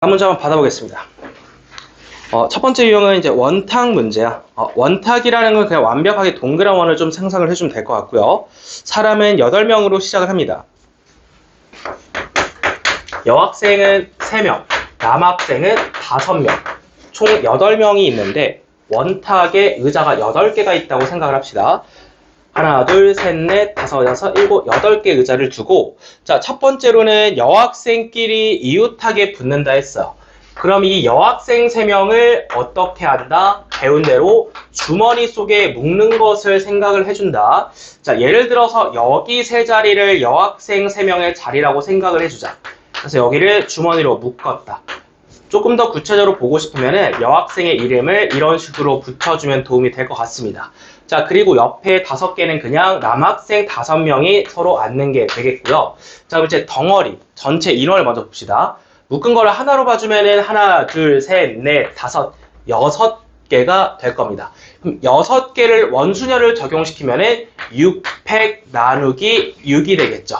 다음 문제 한번 받아보겠습니다. 첫 번째 유형은 이제 원탁 문제야. 원탁이라는 건 그냥 완벽하게 동그란 원을 좀 상상을 해주면 될 것 같고요. 사람은 8명으로 시작을 합니다. 여학생은 3명, 남학생은 5명, 총 8명이 있는데 원탁에 의자가 8개가 있다고 생각을 합시다. 하나, 둘, 셋, 넷, 다섯, 여섯, 일곱, 8개 의자를 두고, 자, 첫 번째로는 여학생끼리 이웃하게 붙는다 했어요. 그럼 이 여학생 3명을 어떻게 한다? 배운 대로 주머니 속에 묶는 것을 생각을 해준다. 자, 예를 들어서 여기 세 자리를 여학생 3명의 자리라고 생각을 해주자. 그래서 여기를 주머니로 묶었다. 조금 더 구체적으로 보고 싶으면 여학생의 이름을 이런 식으로 붙여주면 도움이 될 것 같습니다. 자, 그리고 옆에 5개는 그냥 남학생 5명이 서로 앉는 게 되겠고요. 자, 그럼 이제 덩어리, 전체 인원을 먼저 봅시다. 묶은 거를 하나로 봐주면은 하나, 둘, 셋, 넷, 다섯, 6개가 될 겁니다. 그럼 6개를 원수녀를 적용시키면은 6팩 나누기 6이 되겠죠.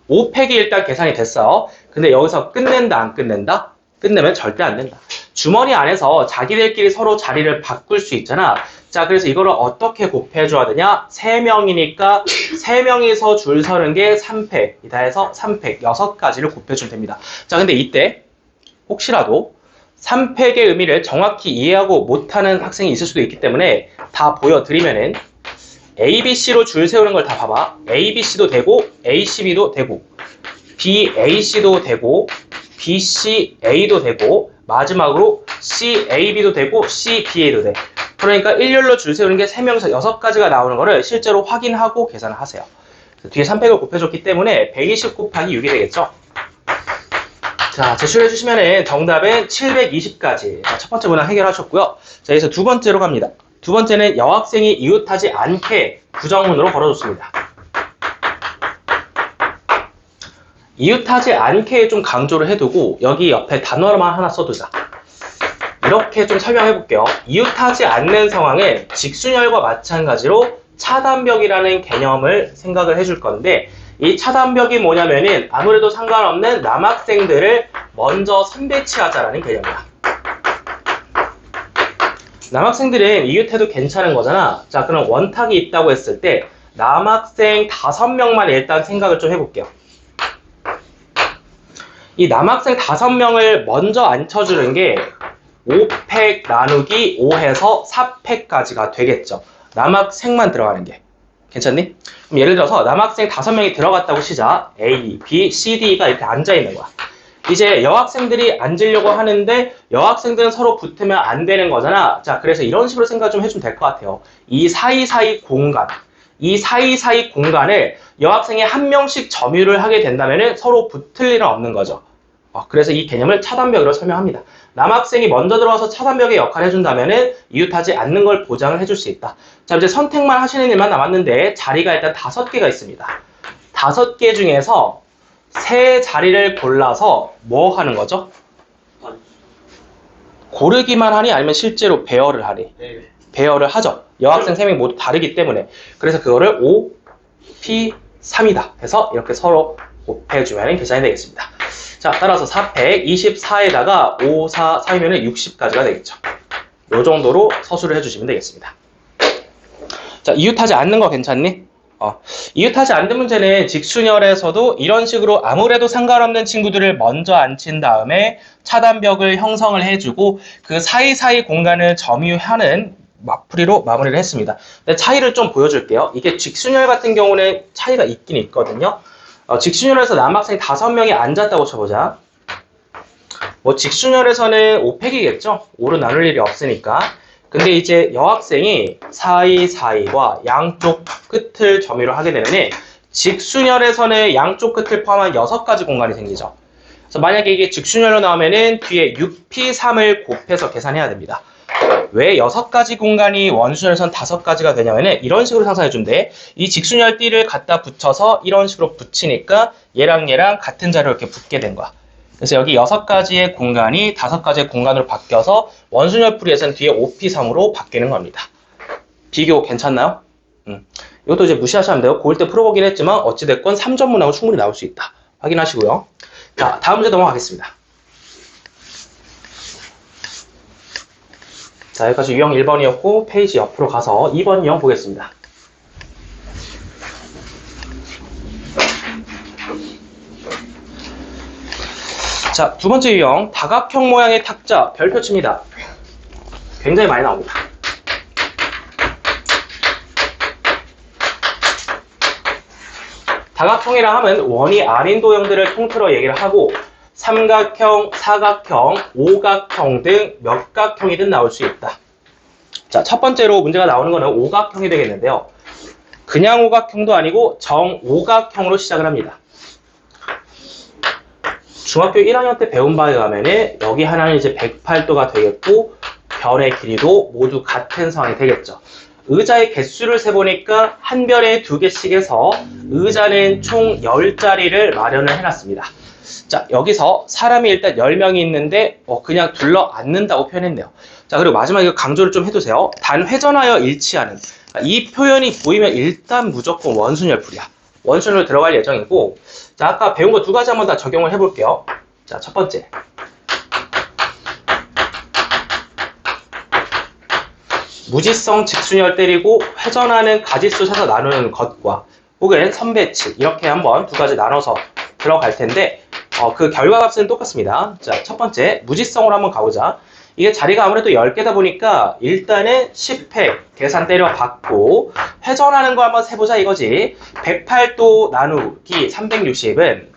5팩이 일단 계산이 됐어요. 근데 여기서 끝낸다, 안 끝낸다? 끝내면 절대 안 된다. 주머니 안에서 자기들끼리 서로 자리를 바꿀 수 있잖아. 자, 그래서 이거를 어떻게 곱해줘야 되냐? 3명이니까 3명이서 줄 서는 게 3팩이다 해서 3팩, 6가지를 곱해주면 됩니다. 자, 근데 이때 혹시라도 3팩의 의미를 정확히 이해하고 못하는 학생이 있을 수도 있기 때문에 다 보여드리면은 A, B, C로 줄 세우는 걸 다 봐봐. A, B, C도 되고 A, C, B도 되고 B, A, C도 되고 B, C, A도 되고 마지막으로 C, A, B도 되고 C, B, A도 돼. 그러니까 일렬로 줄 세우는 게 3명에서 6가지가 나오는 거를 실제로 확인하고 계산을 하세요. 뒤에 3팩을 곱해줬기 때문에 120 곱하기 6이 되겠죠. 자, 제출해 주시면 정답은 720까지. 첫 번째 문항 해결하셨고요. 자, 여기서 두 번째로 갑니다. 두 번째는 여학생이 이웃하지 않게 부정문으로 걸어줬습니다. 이웃하지 않게 좀 강조를 해두고 여기 옆에 단어만 하나 써두자. 이렇게 좀 설명해 볼게요. 이웃하지 않는 상황은 직순혈과 마찬가지로 차단벽이라는 개념을 생각을 해줄 건데 이 차단벽이 뭐냐면은 아무래도 상관없는 남학생들을 먼저 선배치하자라는 개념이야. 남학생들은 이웃해도 괜찮은 거잖아. 자, 그럼 원탁이 있다고 했을 때 남학생 5명만 일단 생각을 좀 해볼게요. 이 남학생 5명을 먼저 앉혀주는 게 5팩 나누기 5해서 4팩까지가 되겠죠. 남학생만 들어가는 게. 괜찮니? 그럼 예를 들어서 남학생 5명이 들어갔다고 시작. A, B, C, D가 이렇게 앉아있는 거야. 이제 여학생들이 앉으려고 하는데 여학생들은 서로 붙으면 안 되는 거잖아. 자, 그래서 이런 식으로 생각 좀 해주면 될 것 같아요. 이 사이사이 공간, 이 사이사이 공간을 여학생이 한 명씩 점유를 하게 된다면 서로 붙을 일은 없는 거죠. 그래서 이 개념을 차단벽으로 설명합니다. 남학생이 먼저 들어와서 차단벽의 역할을 해준다면 이웃하지 않는 걸 보장을 해줄 수 있다. 자, 이제 선택만 하시는 일만 남았는데 자리가 일단 5개가 있습니다. 5개 중에서 3자리를 골라서 뭐 하는 거죠? 고르기만 하니 아니면 실제로 배열을 하니? 배열을 하죠. 여학생 3명이 모두 다르기 때문에. 그래서 그거를 5, P, 3이다 해서 이렇게 서로 곱해주면 계산이 되겠습니다. 자, 따라서 4팩 24에다가 5, 4, 3이면 60까지가 되겠죠. 이 정도로 서술을 해주시면 되겠습니다. 자, 이웃하지 않는 거 괜찮니? 이웃하지 않는 문제는 직순혈에서도 이런 식으로 아무래도 상관없는 친구들을 먼저 앉힌 다음에 차단벽을 형성을 해주고 그 사이사이 공간을 점유하는 맞풀이로 마무리를 했습니다. 근데 차이를 좀 보여줄게요. 이게 직순혈 같은 경우는 차이가 있긴 있거든요. 직순혈에서 남학생 5명이 앉았다고 쳐보자. 직순혈에서는 5팩이겠죠? 5로 나눌 일이 없으니까. 근데 이제 여학생이 사이사이와 양쪽 끝을 점유를 하게 되면 직순혈에서는 양쪽 끝을 포함한 6가지 공간이 생기죠. 그래서 만약에 이게 직순혈로 나오면은 뒤에 6P3을 곱해서 계산해야 됩니다. 왜 6가지 공간이 원순혈에선 5가지가 되냐면은 이런 식으로 상상해 준대. 이 직순혈 띠를 갖다 붙여서 이런 식으로 붙이니까 얘랑 얘랑 같은 자리로 이렇게 붙게 된 거야. 그래서 여기 6가지의 공간이 5가지의 공간으로 바뀌어서 원순혈 풀이에서는 뒤에 5P3으로 바뀌는 겁니다. 비교 괜찮나요? 이것도 이제 무시하시면 돼요. 고1 때 풀어보긴 했지만 어찌됐건 3점 문항은 충분히 나올 수 있다. 확인하시고요. 자, 다음 문제 넘어가겠습니다. 자, 여기까지 유형 1번이었고 페이지 옆으로 가서 2번 유형 보겠습니다. 자, 두 번째 유형, 다각형 모양의 탁자, 별표 칩니다. 굉장히 많이 나옵니다. 다각형이라 하면 원이 아닌 도형들을 통틀어 얘기를 하고 삼각형, 사각형, 오각형 등 몇 각형이든 나올 수 있다. 자, 첫 번째로 문제가 나오는 거는 오각형이 되겠는데요. 그냥 오각형도 아니고 정오각형으로 시작을 합니다. 중학교 1학년 때 배운 바에 가면은 여기 하나는 이제 108도가 되겠고 별의 길이도 모두 같은 선이 되겠죠. 의자의 개수를 세보니까 한 별에 2개씩 해서 의자는 총 10자리를 마련을 해놨습니다. 자, 여기서 사람이 일단 10명이 있는데 그냥 둘러 앉는다고 표현했네요. 자, 그리고 마지막에 강조를 좀 해두세요. 단 회전하여 일치하는. 이 표현이 보이면 일단 무조건 원순열풀이야. 원순으로 들어갈 예정이고, 자, 아까 배운 거 2가지 한번 다 적용을 해볼게요. 자, 첫 번째. 무지성 직순열 때리고 회전하는 가지수 사서 나누는 것과 혹은 선배치 이렇게 한번 2가지 나눠서 들어갈 텐데 그 결과값은 똑같습니다. 자, 첫 번째 무지성으로 한번 가보자. 이게 자리가 아무래도 10개다 보니까 일단은 10회 계산 때려 받고 회전하는 거 한번 세보자 이거지. 108도 나누기 360은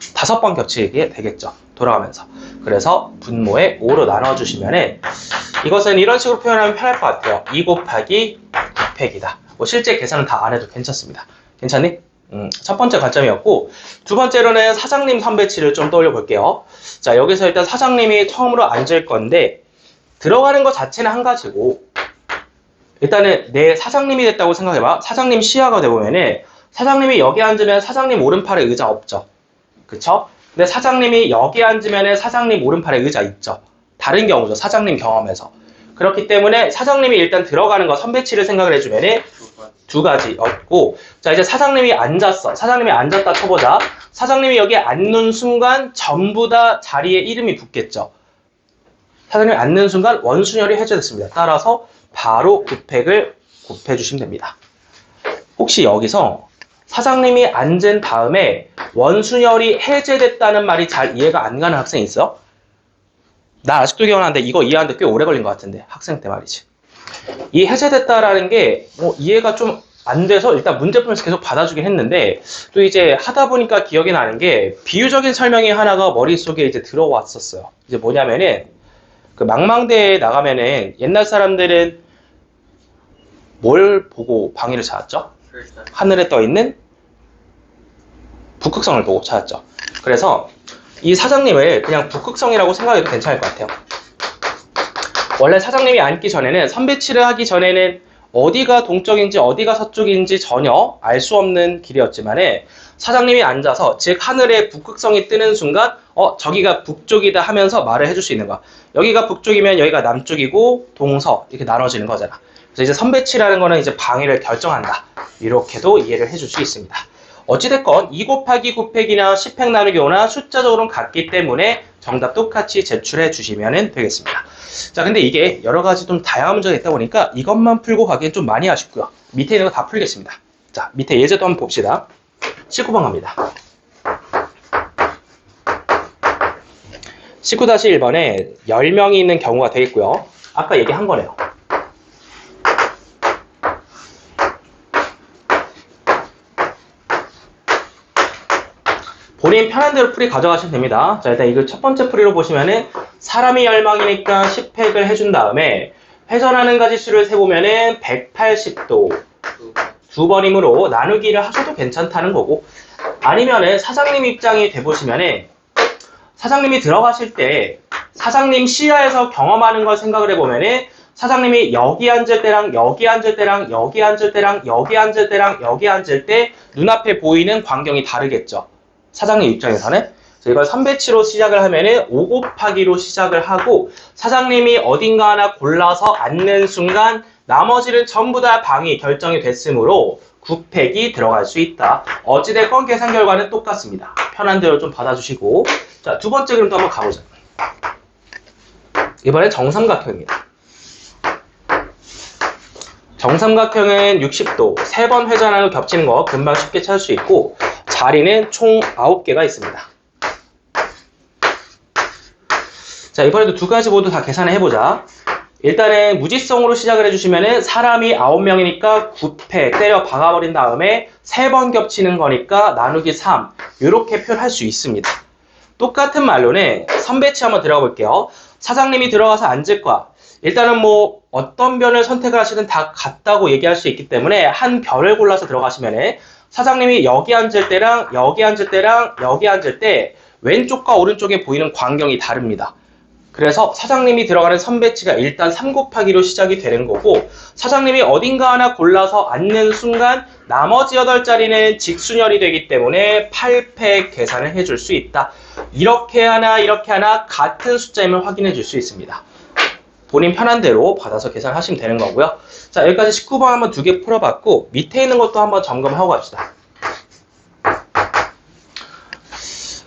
5번 겹치게 되겠죠. 돌아가면서. 그래서 분모에 5로 나눠주시면은 이것은 이런 식으로 표현하면 편할 것 같아요. 2 곱하기 9팩이다. 뭐 실제 계산은 다 안 해도 괜찮습니다. 괜찮니? 첫 번째 관점이었고, 두 번째로는 사장님 선배치를 좀 떠올려 볼게요. 자, 여기서 일단 사장님이 처음으로 앉을 건데 들어가는 것 자체는 한 가지고 일단은 내 사장님이 됐다고 생각해봐. 사장님 시야가 돼보면은 사장님이 여기 앉으면 사장님 오른팔에 의자 없죠. 그쵸? 근데 사장님이 여기 앉으면 사장님 오른팔에 의자 있죠. 다른 경우죠. 사장님 경험에서. 그렇기 때문에 사장님이 일단 들어가는 거 선배치를 생각을 해주면은 2가지였고, 자, 이제 사장님이 앉았어. 사장님이 앉았다 쳐보자. 사장님이 여기에 앉는 순간 전부 다 자리에 이름이 붙겠죠. 사장님이 앉는 순간 원순열이 해제됐습니다. 따라서 바로 9팩을 곱해주시면 됩니다. 혹시 여기서 사장님이 앉은 다음에 원순열이 해제됐다는 말이 잘 이해가 안 가는 학생이 있어요? 나 아직도 기억나는데 이거 이해하는데 꽤 오래 걸린 것 같은데, 학생 때 말이지. 이 해제됐다라는 게 이해가 좀 안 돼서 일단 문제풀면서 계속 받아주긴 했는데, 또 이제 하다 보니까 기억이 나는 게 비유적인 설명이 하나가 머릿속에 이제 들어왔었어요. 이제 뭐냐면은 그 망망대에 나가면은 옛날 사람들은 뭘 보고 방위를 찾았죠? 하늘에 떠 있는 북극성을 보고 찾았죠. 그래서 이 사장님을 그냥 북극성이라고 생각해도 괜찮을 것 같아요. 원래 사장님이 앉기 전에는 선배치를 하기 전에는 어디가 동쪽인지 어디가 서쪽인지 전혀 알 수 없는 길이었지만 사장님이 앉아서 즉 하늘에 북극성이 뜨는 순간 저기가 북쪽이다 하면서 말을 해줄 수 있는 거야. 여기가 북쪽이면 여기가 남쪽이고 동서 이렇게 나눠지는 거잖아. 그래서 이제 선배치라는 거는 이제 방위를 결정한다. 이렇게도 이해를 해줄 수 있습니다. 어찌됐건 2 곱하기 9팩이나 10팩 나누기 5나 숫자적으로는 같기 때문에 정답 똑같이 제출해 주시면 되겠습니다. 자, 근데 이게 여러 가지 좀 다양한 문제가 있다 보니까 이것만 풀고 가기엔 좀 많이 아쉽고요. 밑에 있는 거 다 풀겠습니다. 자, 밑에 예제도 한번 봅시다. 19번 갑니다. 19-1번에 10명이 있는 경우가 되겠고요. 아까 얘기한 거네요. 본인 편한 대로 풀이 가져가시면 됩니다. 자, 일단 이걸 첫 번째 풀이로 보시면은 사람이 10명이니까 10팩을 해준 다음에 회전하는 가지수를 세보면은 180도 2번이므로 나누기를 하셔도 괜찮다는 거고, 아니면은 사장님 입장이 돼보시면은 사장님이 들어가실 때 사장님 시야에서 경험하는 걸 생각을 해보면은 사장님이 여기 앉을 때랑 여기 앉을 때랑 여기 앉을 때랑 여기 앉을 때랑 여기 앉을 때 눈앞에 보이는 광경이 다르겠죠. 사장님 입장에서는. 그래서 이걸 선배치로 시작을 하면은 5 곱하기로 시작을 하고 사장님이 어딘가 하나 골라서 앉는 순간 나머지는 전부 다 방이 결정이 됐으므로 9팩이 들어갈 수 있다. 어찌됐건 계산 결과는 똑같습니다. 편한 대로 좀 받아주시고, 자, 두 번째 그림도 한번 가보자. 이번엔 정삼각형입니다. 정삼각형은 60도 3번 회전하고 겹치는 거 금방 쉽게 찾을 수 있고 자리는 총 9개가 있습니다. 자, 이번에도 두 가지 모두 다 계산을 해보자. 일단은 무지성으로 시작을 해주시면은 사람이 9명이니까 9팩 때려 박아버린 다음에 3번 겹치는 거니까 나누기 3 이렇게 표현할 수 있습니다. 똑같은 말로는 선배치 한번 들어가 볼게요. 사장님이 들어가서 앉을 거야. 일단은 뭐 어떤 변을 선택을 하시든 다 같다고 얘기할 수 있기 때문에 한 변을 골라서 들어가시면은 사장님이 여기 앉을 때랑 여기 앉을 때랑 여기 앉을 때 왼쪽과 오른쪽에 보이는 광경이 다릅니다. 그래서 사장님이 들어가는 선배치가 일단 3 곱하기로 시작이 되는 거고 사장님이 어딘가 하나 골라서 앉는 순간 나머지 8자리는 직순열이 되기 때문에 8팩 계산을 해줄 수 있다. 이렇게 하나 이렇게 하나 같은 숫자임을 확인해 줄 수 있습니다. 본인 편한 대로 받아서 계산하시면 되는 거고요. 자, 여기까지 19번 한번 2개 풀어봤고 밑에 있는 것도 한번 점검하고 갑시다.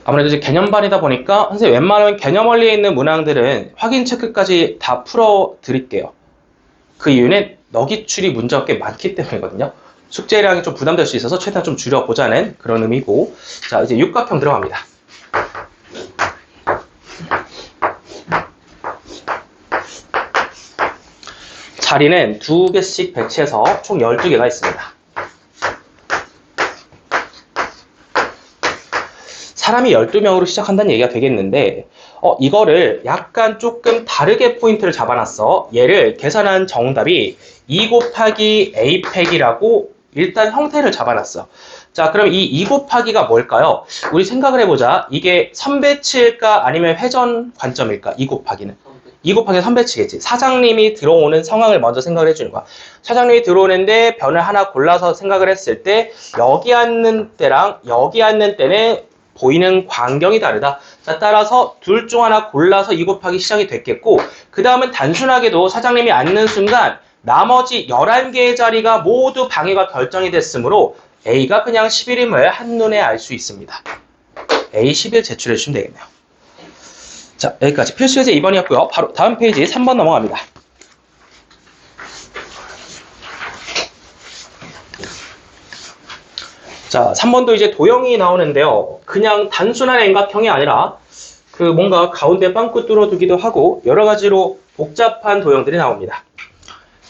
아무래도 이제 개념반이다 보니까 선생님 웬만하면 개념 원리에 있는 문항들은 확인 체크까지 다 풀어드릴게요. 그 이유는 너기출이 문제가 꽤 많기 때문이거든요. 숙제량이 좀 부담될 수 있어서 최대한 좀 줄여보자는 그런 의미고 자, 이제 육각형 들어갑니다. 자리는 2개씩 배치해서 총 12개가 있습니다. 사람이 12명으로 시작한다는 얘기가 되겠는데 이거를 약간 조금 다르게 포인트를 잡아놨어. 얘를 계산한 정답이 2 곱하기 a 팩이라고 일단 형태를 잡아놨어. 자, 그럼 이 2 곱하기가 뭘까요? 우리 생각을 해보자. 이게 선배치일까 아니면 회전 관점일까? 2 곱하기는 2 곱하기 선배치겠지. 사장님이 들어오는 상황을 먼저 생각을 해주는 거야. 사장님이 들어오는데 변을 하나 골라서 생각을 했을 때 여기 앉는 때랑 여기 앉는 때는 보이는 광경이 다르다. 자, 따라서 둘 중 하나 골라서 2 곱하기 시작이 됐겠고 그 다음은 단순하게도 사장님이 앉는 순간 나머지 11개의 자리가 모두 방해가 결정이 됐으므로 A가 그냥 11임을 한눈에 알 수 있습니다. A 11 제출해 주시면 되겠네요. 자, 여기까지 필수예제 2번이었고요. 바로 다음 페이지 3번 넘어갑니다. 자, 3번도 이제 도형이 나오는데요. 그냥 단순한 N각형이 아니라 그 뭔가 가운데 빵꾸 뚫어두기도 하고 여러 가지로 복잡한 도형들이 나옵니다.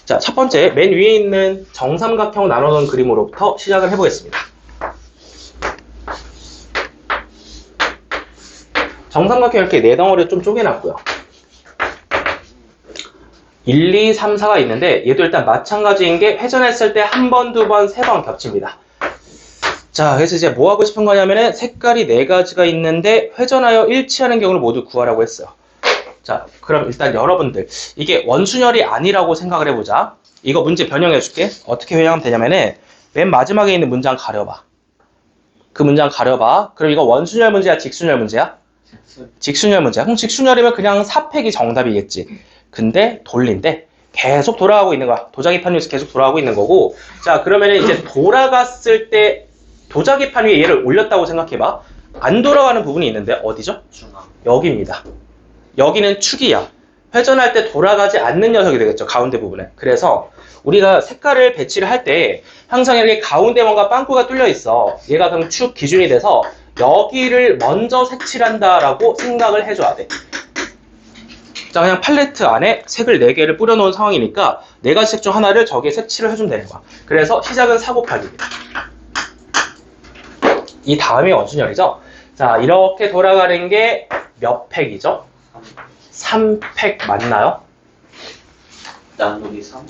자, 첫 번째 맨 위에 있는 정삼각형 나눠놓은 그림으로부터 시작을 해보겠습니다. 정삼각형 이렇게 4덩어리를 좀 쪼개놨고요. 1, 2, 3, 4가 있는데 얘도 일단 마찬가지인 게 회전했을 때 한 번, 두 번, 세 번 겹칩니다. 자, 그래서 이제 뭐 하고 싶은 거냐면은 색깔이 4가지가 있는데 회전하여 일치하는 경우를 모두 구하라고 했어요. 자, 그럼 일단 여러분들 이게 원순열이 아니라고 생각을 해보자. 이거 문제 변형해 줄게. 어떻게 변형하면 되냐면은 맨 마지막에 있는 문장 가려봐. 그 문장 가려봐. 그럼 이거 원순열 문제야, 직순열 문제야? 직순열 문제야. 그럼 직순열이면 그냥 4팩이 정답이겠지. 근데 돌린데 계속 돌아가고 있는 거야. 도자기판 위에서 계속 돌아가고 있는 거고. 자, 그러면은 이제 돌아갔을 때 도자기판 위에 얘를 올렸다고 생각해봐. 안 돌아가는 부분이 있는데 어디죠? 중앙. 여기입니다. 여기는 축이야. 회전할 때 돌아가지 않는 녀석이 되겠죠. 가운데 부분에. 그래서 우리가 색깔을 배치를 할 때 항상 이렇게 가운데 뭔가 빵꾸가 뚫려 있어. 얘가 그럼 축 기준이 돼서 여기를 먼저 색칠한다라고 생각을 해줘야 돼. 자, 그냥 팔레트 안에 색을 4개를 뿌려놓은 상황이니까 4가지 색 중 하나를 저기에 색칠을 해주면 되는 거야. 그래서 시작은 4 곱하기입니다. 이 다음이 원순열이죠. 자, 이렇게 돌아가는 게 몇 팩이죠? 3팩 맞나요? 나누기 3?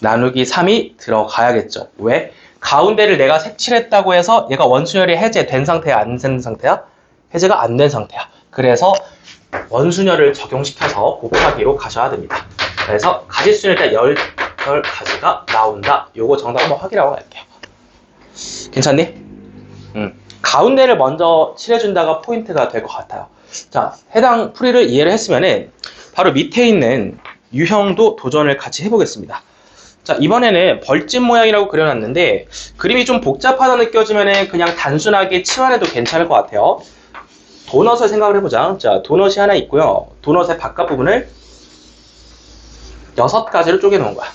나누기 3이 들어가야겠죠. 왜? 가운데를 내가 색칠했다고 해서 얘가 원순열이 해제된 상태야? 안 된 상태야? 해제가 안 된 상태야. 그래서 원순열을 적용시켜서 곱하기로 가셔야 됩니다. 그래서 가지수는 일단 10가지가 나온다. 요거 정답 한번 확인하고 갈게요. 괜찮니? 가운데를 먼저 칠해준다가 포인트가 될 것 같아요. 자, 해당 풀이를 이해를 했으면은 바로 밑에 있는 유형도 도전을 같이 해보겠습니다. 자, 이번에는 벌집 모양이라고 그려놨는데 그림이 좀 복잡하다 느껴지면은 그냥 단순하게 치환해도 괜찮을 것 같아요. 도넛을 생각을 해보자. 자, 도넛이 하나 있고요. 도넛의 바깥 부분을 6가지로 쪼개놓은 거야.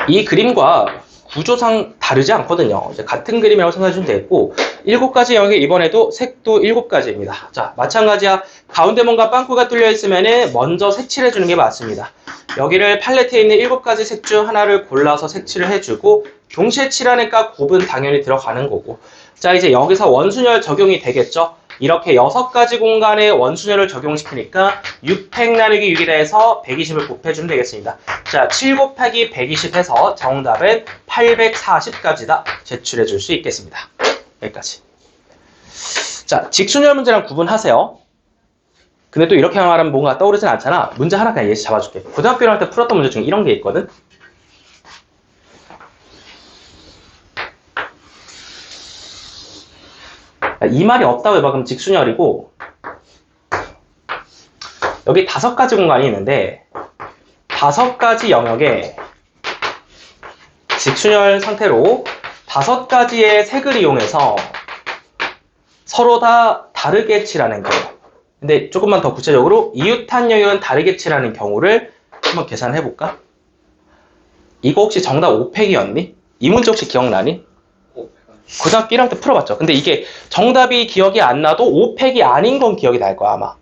이 그림과 구조상 다르지 않거든요. 이제 같은 그림이라고 생각해 주면 되겠고 7가지 영역에 이번에도 색도 7가지입니다. 자, 마찬가지야. 가운데 뭔가 빵꾸가 뚫려 있으면 먼저 색칠해 주는 게 맞습니다. 여기를 팔레트에 있는 7가지 색 중 하나를 골라서 색칠을 해주고 동시에 칠하니까 곱은 당연히 들어가는 거고. 자, 이제 여기서 원순열 적용이 되겠죠. 이렇게 6가지 공간에 원순열을 적용시키니까 6팩 나누기 6이라 해서 120을 곱해주면 되겠습니다. 자, 7 곱하기 120 해서 정답은 840까지다 제출해 줄 수 있겠습니다. 여기까지. 자, 직순열 문제랑 구분하세요. 근데 또 이렇게 말하면 뭔가 떠오르진 않잖아. 문제 하나 그냥 예시 잡아줄게. 고등학교 1학년 때 풀었던 문제 중에 이런 게 있거든. 이 말이 없다고 해봐. 그럼 직순열이고 여기 5가지 공간이 있는데 5가지 영역에 직순열 상태로 5가지의 색을 이용해서 서로 다 다르게 칠하는 경우. 근데 조금만 더 구체적으로 이웃한 영역은 다르게 칠하는 경우를 한번 계산해 볼까? 이거 혹시 정답 5팩이었니? 이 문제 혹시 기억나니? 고등학교 1학년 때 풀어봤죠. 근데 이게 정답이 기억이 안 나도 5팩이 아닌 건 기억이 날 거야 아마.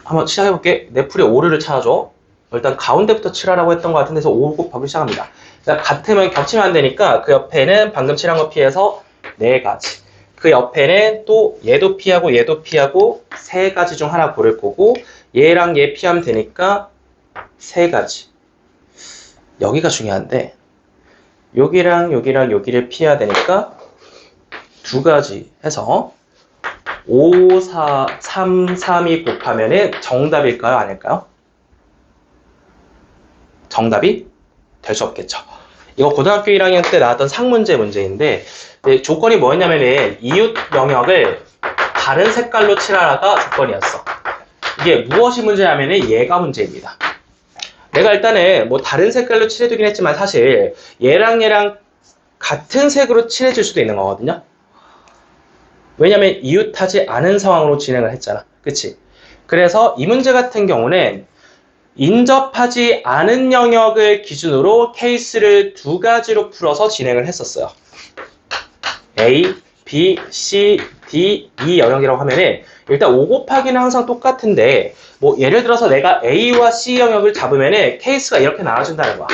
한번 시작해볼게. 내 풀에 5를 찾아줘. 일단 가운데부터 칠하라고 했던 것 같은데 5 곱하기 시작합니다. 같으면 겹치면 안 되니까 그 옆에는 방금 칠한 거 피해서 4가지. 그 옆에는 또 얘도 피하고 3가지 중 하나 고를 거고 얘랑 얘 피하면 되니까 3가지. 여기가 중요한데 여기랑 여기를 피해야 되니까 2가지 해서 5, 4, 3, 3이 곱하면은 정답일까요? 아닐까요? 정답이 될 수 없겠죠. 이거 고등학교 1학년 때 나왔던 상문제 문제인데 조건이 뭐였냐면은 이웃 영역을 다른 색깔로 칠하라가 조건이었어. 이게 무엇이 문제냐면은 얘가 문제입니다. 내가 일단은 뭐 다른 색깔로 칠해두긴 했지만 사실 얘랑 같은 색으로 칠해줄 수도 있는 거거든요. 왜냐면 이웃하지 않은 상황으로 진행을 했잖아. 그치? 그래서 이 문제 같은 경우는 인접하지 않은 영역을 기준으로 케이스를 2가지로 풀어서 진행을 했었어요. A, B, C, D, E 영역이라고 하면은 일단 5 곱하기는 항상 똑같은데 뭐 예를 들어서 내가 A와 C 영역을 잡으면은 케이스가 이렇게 나눠진다는 거야.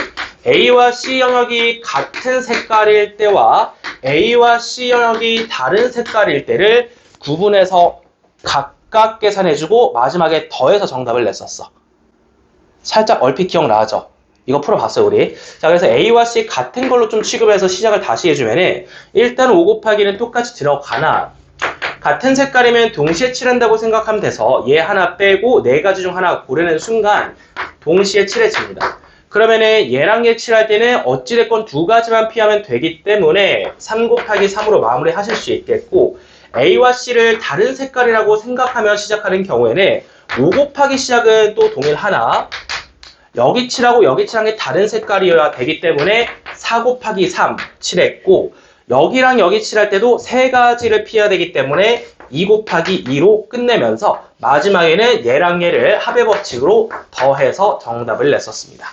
A와 C 영역이 같은 색깔일 때와 A와 C 영역이 다른 색깔일 때를 구분해서 각각 계산해주고 마지막에 더해서 정답을 냈었어. 살짝 얼핏 기억나죠? 이거 풀어봤어요 우리. 자, 그래서 A와 C 같은 걸로 좀 취급해서 시작을 다시 해주면은 일단 5 곱하기는 똑같이 들어가나 같은 색깔이면 동시에 칠한다고 생각하면 돼서 얘 하나 빼고 4가지 중 하나 고르는 순간 동시에 칠해집니다. 그러면은 얘랑 얘 칠할 때는 어찌됐건 2가지만 피하면 되기 때문에 3 곱하기 3으로 마무리 하실 수 있겠고 A와 C를 다른 색깔이라고 생각하며 시작하는 경우에는 5 곱하기 시작은 또 동일하나 여기 칠하고 여기 칠한 게 다른 색깔이어야 되기 때문에 4 곱하기 3 칠했고 여기랑 여기 칠할 때도 3가지를 피해야 되기 때문에 2 곱하기 2로 끝내면서 마지막에는 얘랑 얘를 합의 법칙으로 더해서 정답을 냈었습니다.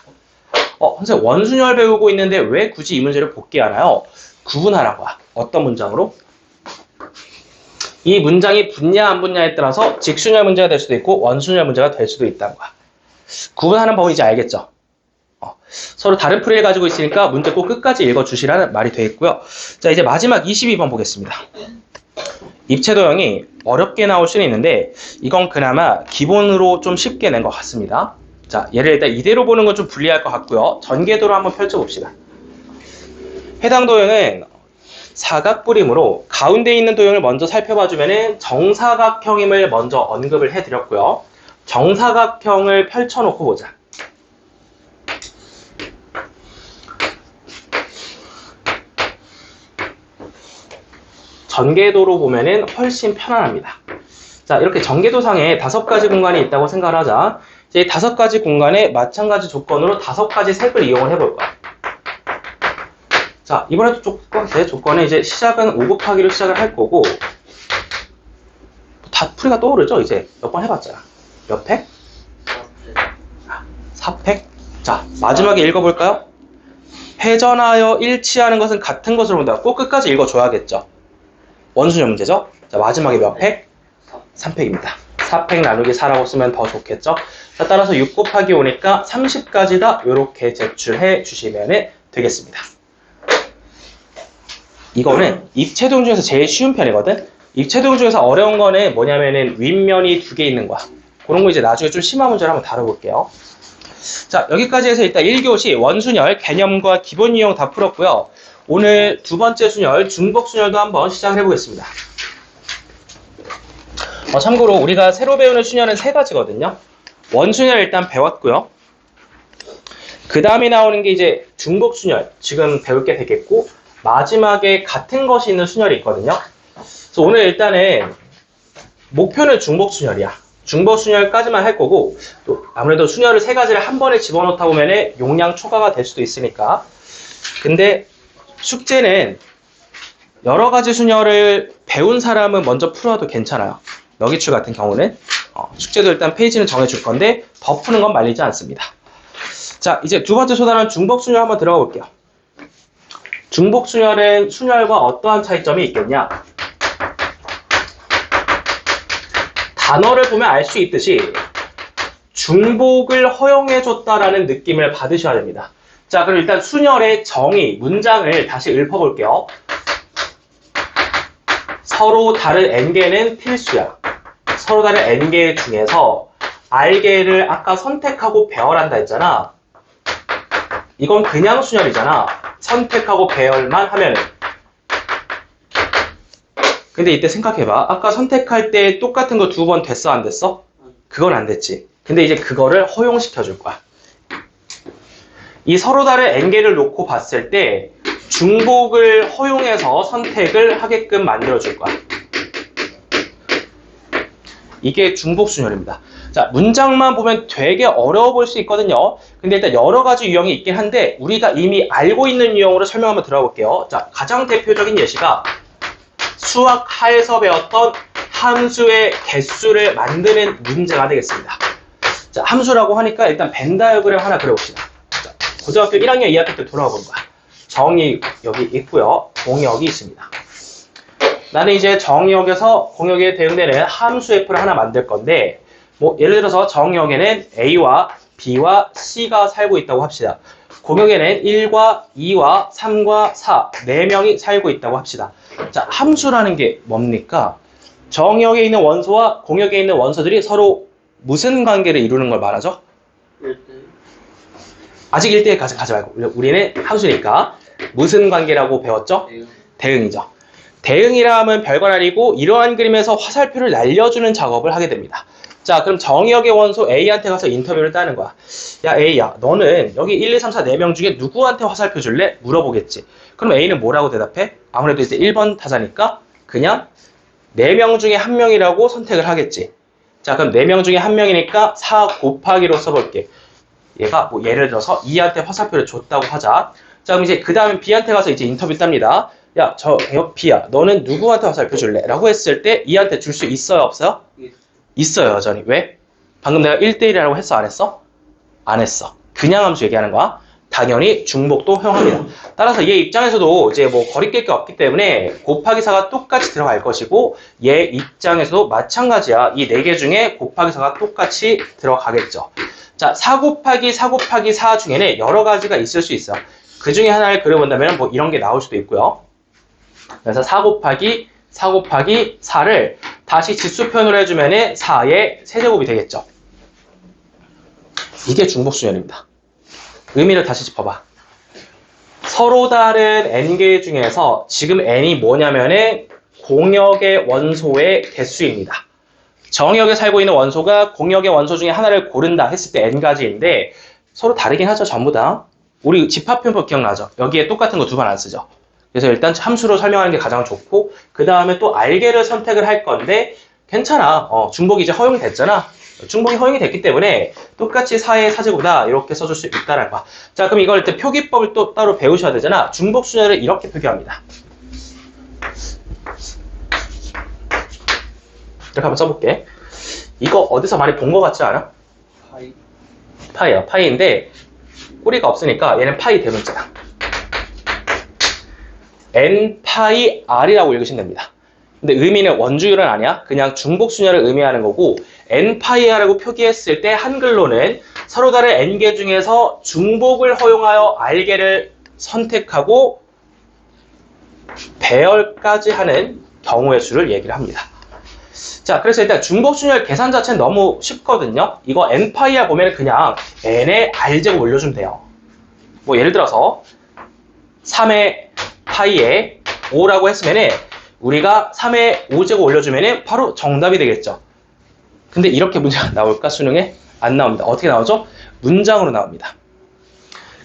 선생님 원순열 배우고 있는데 왜 굳이 이 문제를 복귀하나요? 구분하라고. 어떤 문장으로? 이 문장이 붙냐 안 붙냐에 따라서 직순열 문제가 될 수도 있고 원순열 문제가 될 수도 있다는 거야. 구분하는 법은 이제 알겠죠? 서로 다른 풀이를 가지고 있으니까 문제 꼭 끝까지 읽어주시라는 말이 되어 있고요. 자, 이제 마지막 22번 보겠습니다. 입체도형이 어렵게 나올 수는 있는데 이건 그나마 기본으로 좀 쉽게 낸 것 같습니다. 자, 얘를 일단 이대로 보는 건 좀 불리할 것 같고요. 전개도로 한번 펼쳐봅시다. 해당 도형은 사각뿔이므로 가운데 있는 도형을 먼저 살펴봐주면 정사각형임을 먼저 언급을 해드렸고요. 정사각형을 펼쳐놓고 보자. 전개도로 보면은 훨씬 편안합니다. 자, 이렇게 전개도상에 5가지 공간이 있다고 생각을 하자. 이제 5가지 공간에 마찬가지 조건으로 5가지 색을 이용을 해볼 거야. 자, 이번에도 조건에 이제 시작은 5 곱하기로 시작을 할 거고, 다 풀이가 떠오르죠? 이제 몇 번 해봤잖아. 몇 팩? 4팩? 자, 마지막에 읽어볼까요? 회전하여 일치하는 것은 같은 것으로 본다. 꼭 끝까지 읽어줘야겠죠. 원순열 문제죠. 자, 마지막에 몇 팩? 3팩입니다. 4팩 나누기 4라고 쓰면 더 좋겠죠. 자, 따라서 6 곱하기 5니까 30까지다. 이렇게 제출해 주시면 되겠습니다. 이거는 입체동 중에서 제일 쉬운 편이거든. 입체동 중에서 어려운 거는 뭐냐면은 윗면이 2개 있는 거야. 그런 거 이제 나중에 좀 심한 문제를 한번 다뤄볼게요. 자, 여기까지 해서 일단 1교시 원순열 개념과 기본 유형 다 풀었고요. 오늘 두 번째 순열 중복순열도 한번 시작을 해보겠습니다. 참고로 우리가 새로 배우는 순열은 3가지거든요. 원순열 일단 배웠고요. 그 다음에 나오는 게 이제 중복순열, 지금 배울 게 되겠고, 마지막에 같은 것이 있는 순열이 있거든요. 그래서 오늘 일단은 목표는 중복순열이야. 중복순열까지만 할 거고, 또 아무래도 순열을 3가지를 한 번에 집어넣다 보면 용량 초과가 될 수도 있으니까. 근데 숙제는 여러 가지 순열을 배운 사람은 먼저 풀어도 괜찮아요. 여기출 같은 경우는 숙제도 일단 페이지는 정해줄 건데 더 푸는 건 말리지 않습니다. 자, 이제 두 번째 소단은 중복순열 한번 들어가 볼게요. 중복순열은 순열과 어떠한 차이점이 있겠냐? 단어를 보면 알 수 있듯이 중복을 허용해줬다라는 느낌을 받으셔야 됩니다. 자, 그럼 일단 순열의 정의, 문장을 다시 읊어볼게요. 서로 다른 n개는 필수야. 서로 다른 n개 중에서 r개를 아까 선택하고 배열한다 했잖아. 이건 그냥 순열이잖아. 선택하고 배열만 하면은. 근데 이때 생각해봐. 아까 선택할 때 똑같은 거 2번 됐어, 안 됐어? 그건 안 됐지. 근데 이제 그거를 허용시켜 줄 거야. 이 서로 다른 n개를 놓고 봤을 때 중복을 허용해서 선택을 하게끔 만들어 줄 거야. 이게 중복순열입니다. 자, 문장만 보면 되게 어려워 보일 수 있거든요. 근데 일단 여러 가지 유형이 있긴 한데 우리가 이미 알고 있는 유형으로 설명 한번 들어가 볼게요. 자, 가장 대표적인 예시가 수학 하에서 배웠던 함수의 개수를 만드는 문제가 되겠습니다. 자, 함수라고 하니까 일단 벤 다이어그램 하나 그려봅시다. 자, 고등학교 1학년 2학기 때 돌아가 본 거야. 정의 여기 있고요. 공역이 있습니다. 나는 이제 정의역에서 공역에 대응되는 함수 F를 하나 만들 건데 뭐 예를 들어서 정의역에는 A와 B와 C가 살고 있다고 합시다. 공역에는 1과 2와 3과 4, 4명이 살고 있다고 합시다. 자, 함수라는 게 뭡니까? 정의역에 있는 원소와 공역에 있는 원소들이 서로 무슨 관계를 이루는 걸 말하죠? 1대1. 아직 1대1 가지 말고 우리는 함수니까 무슨 관계라고 배웠죠? 대응이죠. 대응이라 하면 별건 아니고 이러한 그림에서 화살표를 날려주는 작업을 하게 됩니다. 자, 그럼 정의역의 원소 A한테 가서 인터뷰를 따는 거야. 야, A야, 너는 여기 1, 2, 3, 4, 4명 중에 누구한테 화살표 줄래? 물어보겠지. 그럼 A는 뭐라고 대답해? 아무래도 이제 1번 타자니까 그냥 4명 중에 1명이라고 선택을 하겠지. 자, 그럼 4명 중에 1명이니까 4 곱하기로 써볼게. 얘가 뭐 예를 들어서 E한테 화살표를 줬다고 하자. 자, 그럼 이제 그 다음에 B한테 가서 이제 인터뷰 땁니다. 야, B야, 너는 누구한테 화살표 줄래? 라고 했을 때 E한테 줄 수 있어요, 없어요? 있어요, 여전히. 왜? 방금 내가 1대1이라고 했어, 안 했어? 안 했어. 그냥 함수 얘기하는 거야. 당연히 중복도 허용합니다. 따라서 얘 입장에서도 이제 뭐 거리낄 게 없기 때문에 곱하기 4가 똑같이 들어갈 것이고 얘 입장에서도 마찬가지야. 이 4개 중에 곱하기 4가 똑같이 들어가겠죠. 자, 4 곱하기 4 곱하기 4 중에는 여러 가지가 있을 수 있어요. 그 중에 하나를 그려본다면 뭐 이런 게 나올 수도 있고요. 그래서 4 곱하기 4 곱하기 4를 다시 지수편으로 해주면 4의 세제곱이 되겠죠. 이게 중복순열입니다. 의미를 다시 짚어봐. 서로 다른 n개 중에서 지금 n이 뭐냐면은 공역의 원소의 개수입니다. 정역에 살고 있는 원소가 공역의 원소 중에 하나를 고른다 했을 때 n가지인데 서로 다르긴 하죠, 전부 다. 우리 집합편법 기억나죠? 여기에 똑같은 거 2번 안 쓰죠. 그래서 일단 함수로 설명하는 게 가장 좋고 그 다음에 또 알개를 선택을 할 건데 괜찮아. 중복이 이제 허용이 됐잖아. 중복이 허용이 됐기 때문에 똑같이 4의 사제곱이다 이렇게 써줄 수 있다는 거야. 자, 그럼 이걸 때 표기법을 또 따로 배우셔야 되잖아. 중복순열을 이렇게 표기합니다. 이렇게 한번 써볼게. 이거 어디서 많이 본 것 같지 않아? 파이. 파이야. 파이인데 뿌리가 없으니까 얘는 파이 대문자야. n 파이 r이라고 읽으시면 됩니다. 근데 의미는 원주율은 아니야. 그냥 중복순열을 의미하는 거고 n 파이 r라고 표기했을 때 한글로는 서로 다른 n개 중에서 중복을 허용하여 r개를 선택하고 배열까지 하는 경우의 수를 얘기를 합니다. 자, 그래서 일단 중복순열 계산 자체는 너무 쉽거든요. 이거 n 파이 r 보면 그냥 n의 r제곱 올려주면 돼요. 뭐 예를 들어서 3의 파이에 5라고 했으면 우리가 3의 5제곱 올려주면 바로 정답이 되겠죠. 근데 이렇게 문제가 나올까? 수능에? 안 나옵니다. 어떻게 나오죠? 문장으로 나옵니다.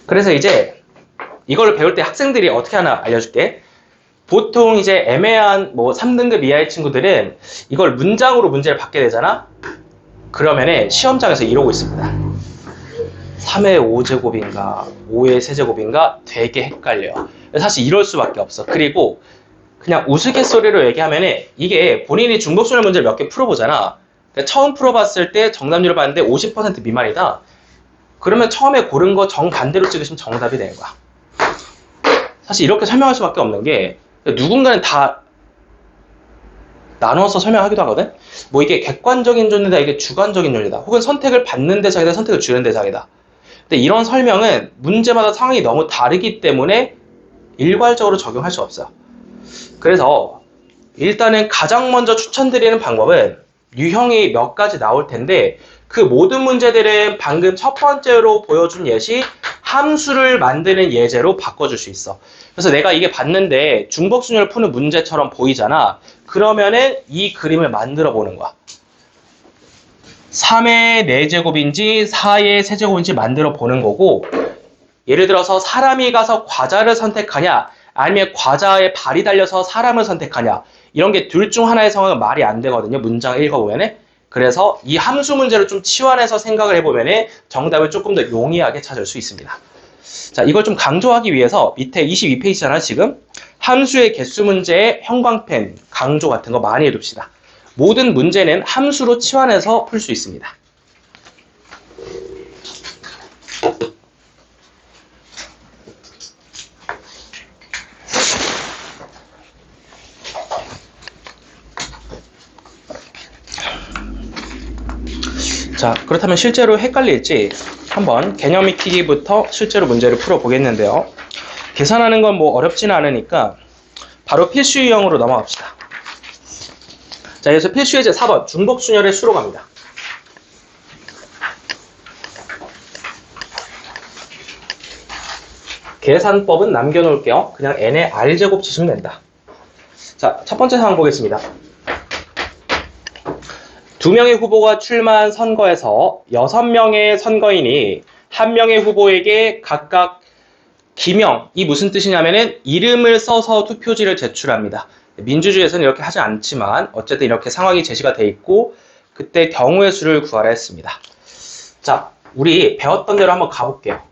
그래서 이제 이걸 배울 때 학생들이 어떻게 하나 알려줄게. 보통 이제 애매한 뭐 3등급 이하의 친구들은 이걸 문장으로 문제를 받게 되잖아? 그러면은 시험장에서 이러고 있습니다. 3의 5제곱인가 5의 세제곱인가 되게 헷갈려요. 사실 이럴 수밖에 없어. 그리고 그냥 우스갯소리로 얘기하면은 이게 본인이 중복순열 문제를 몇 개 풀어보잖아. 그러니까 처음 풀어봤을 때 정답률을 봤는데 50% 미만이다. 그러면 처음에 고른 거 정반대로 찍으시면 정답이 되는 거야. 사실 이렇게 설명할 수밖에 없는 게 누군가는 다 나눠서 설명하기도 하거든. 뭐 이게 객관적인 존재다, 이게 주관적인 존재다, 혹은 선택을 받는 대상이다, 선택을 주는 대상이다. 근데 이런 설명은 문제마다 상황이 너무 다르기 때문에 일괄적으로 적용할 수 없어요. 그래서 일단은 가장 먼저 추천드리는 방법은 유형이 몇 가지 나올 텐데 그 모든 문제들은 방금 첫 번째로 보여준 예시 함수를 만드는 예제로 바꿔줄 수 있어. 그래서 내가 이게 봤는데 중복순열 푸는 문제처럼 보이잖아. 그러면은 이 그림을 만들어 보는 거야. 3의 4제곱인지 4의 세제곱인지 만들어 보는 거고, 예를 들어서 사람이 가서 과자를 선택하냐 아니면 과자에 발이 달려서 사람을 선택하냐, 이런 게 둘 중 하나의 상황은 말이 안 되거든요. 문장 읽어보면은. 그래서 이 함수 문제를 좀 치환해서 생각을 해보면은 정답을 조금 더 용이하게 찾을 수 있습니다. 자, 이걸 좀 강조하기 위해서 밑에 22페이지잖아 지금. 함수의 개수 문제의 형광펜 강조 같은 거 많이 해둡시다. 모든 문제는 함수로 치환해서 풀 수 있습니다. 자, 그렇다면 실제로 헷갈릴지 한번 개념 익히기부터 실제로 문제를 풀어보겠는데요. 계산하는 건 뭐 어렵지는 않으니까 바로 필수 유형으로 넘어갑시다. 자, 그래서 필수 예제 4번 중복순열의 수로 갑니다. 계산법은 남겨놓을게요. 그냥 n의 r제곱 치시면 된다. 자, 첫 번째 상황 보겠습니다. 2명의 후보가 출마한 선거에서 6명의 선거인이 1명의 후보에게 각각 기명, 이 무슨 뜻이냐면은 이름을 써서 투표지를 제출합니다. 민주주의에서는 이렇게 하지 않지만 어쨌든 이렇게 상황이 제시가 돼 있고 그때 경우의 수를 구하라 했습니다. 자, 우리 배웠던 대로 한번 가볼게요.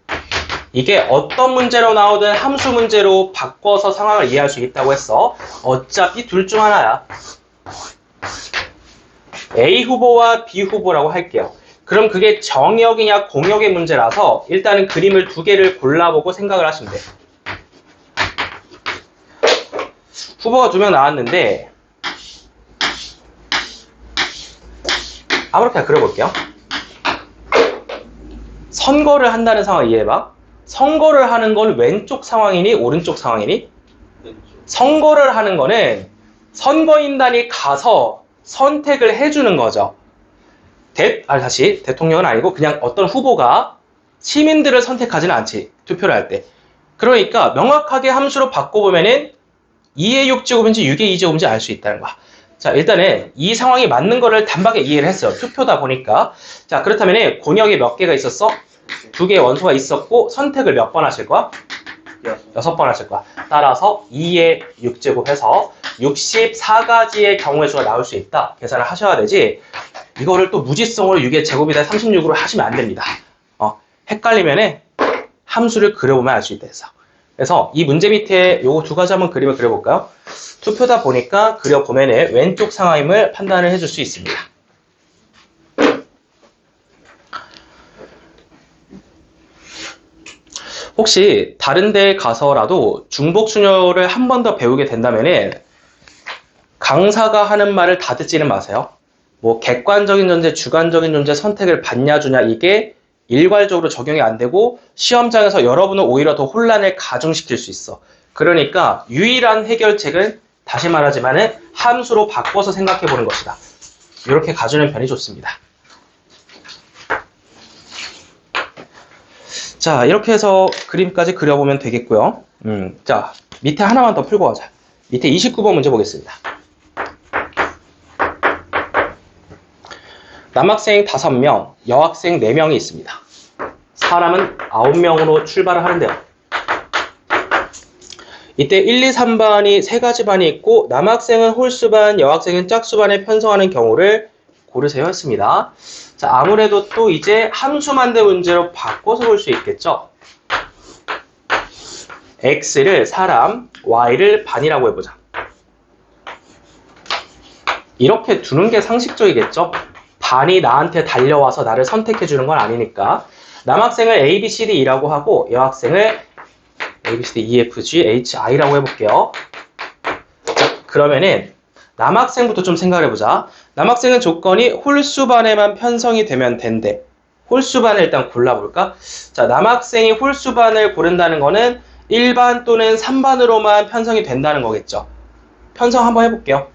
이게 어떤 문제로 나오든 함수 문제로 바꿔서 상황을 이해할 수 있다고 했어. 어차피 둘 중 하나야. A 후보와 B 후보라고 할게요. 그럼 그게 정역이냐 공역의 문제라서 일단은 그림을 두 개를 골라보고 생각을 하시면 돼요. 후보가 2명 나왔는데 아무렇게나 그려볼게요. 선거를 한다는 상황 이해해봐. 선거를 하는 건 왼쪽 상황이니 오른쪽 상황이니? 선거를 하는 거는 선거인단이 가서 선택을 해주는 거죠. 다시 대통령은 아니고 그냥 어떤 후보가 시민들을 선택하지는 않지, 투표를 할 때. 그러니까 명확하게 함수로 바꿔보면은 2의 6제곱인지 6의 2제곱인지 알 수 있다는 거야. 자, 일단은 이 상황이 맞는 거를 단박에 이해를 했어요. 투표다 보니까. 자, 그렇다면 공역이 몇 개가 있었어? 2개의 원소가 있었고 선택을 몇 번 하실 거야? 6번 하실 거야. 따라서 2의 6제곱 해서 64가지의 경우의 수가 나올 수 있다. 계산을 하셔야 되지. 이거를 또 무지성으로 6의 제곱이다 36으로 하시면 안 됩니다. 헷갈리면은 함수를 그려보면 알 수 있다 해서. 그래서 이 문제 밑에 요거 두 가지 한번 그림을 그려볼까요? 투표다 보니까 그려보면은 왼쪽 상황임을 판단을 해줄 수 있습니다. 혹시 다른 데 가서라도 중복순열을 한 번 더 배우게 된다면은 강사가 하는 말을 다 듣지는 마세요. 뭐 객관적인 존재, 주관적인 존재 선택을 받냐 주냐 이게 일괄적으로 적용이 안 되고 시험장에서 여러분은 오히려 더 혼란을 가중시킬 수 있어. 그러니까 유일한 해결책은 다시 말하지만은 함수로 바꿔서 생각해 보는 것이다. 이렇게 가주는 편이 좋습니다. 자, 이렇게 해서 그림까지 그려보면 되겠고요. 자, 밑에 하나만 더 풀고 가자. 밑에 29번 문제 보겠습니다. 남학생 5명, 여학생 4명이 있습니다. 사람은 9명으로 출발을 하는데요. 이때 1, 2, 3반이 세 가지 반이 있고 남학생은 홀수반, 여학생은 짝수반에 편성하는 경우를 고르세요 했습니다. 자, 아무래도 또 이제 함수 만들 문제로 바꿔서 볼 수 있겠죠. x를 사람, y를 반이라고 해보자. 이렇게 두는 게 상식적이겠죠. 반이 나한테 달려와서 나를 선택해 주는 건 아니니까. 남학생을 A, B, C, D라고 하고 여학생을 A, B, C, D, E, F, G, H, I라고 해볼게요. 자, 그러면은 남학생부터 좀 생각을 해보자. 남학생은 조건이 홀수반에만 편성이 되면 된대. 홀수반을 일단 골라볼까? 자, 남학생이 홀수반을 고른다는 거는 1반 또는 3반으로만 편성이 된다는 거겠죠. 편성 한번 해볼게요.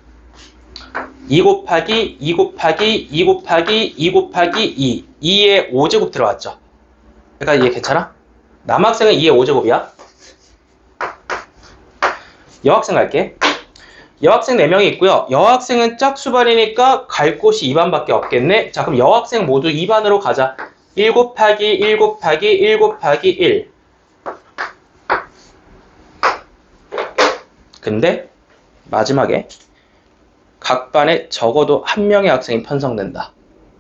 2 곱하기 2 곱하기 2 곱하기 2 곱하기 2 2에 5제곱 들어왔죠. 그러니까 이해 괜찮아? 남학생은 2의 5제곱이야. 여학생 갈게. 여학생 4명이 있고요. 여학생은 짝수반이니까 갈 곳이 2반밖에 없겠네. 자, 그럼 여학생 모두 2반으로 가자. 1 곱하기 1 곱하기 1 곱하기 1. 근데 마지막에 각 반에 적어도 한 명의 학생이 편성된다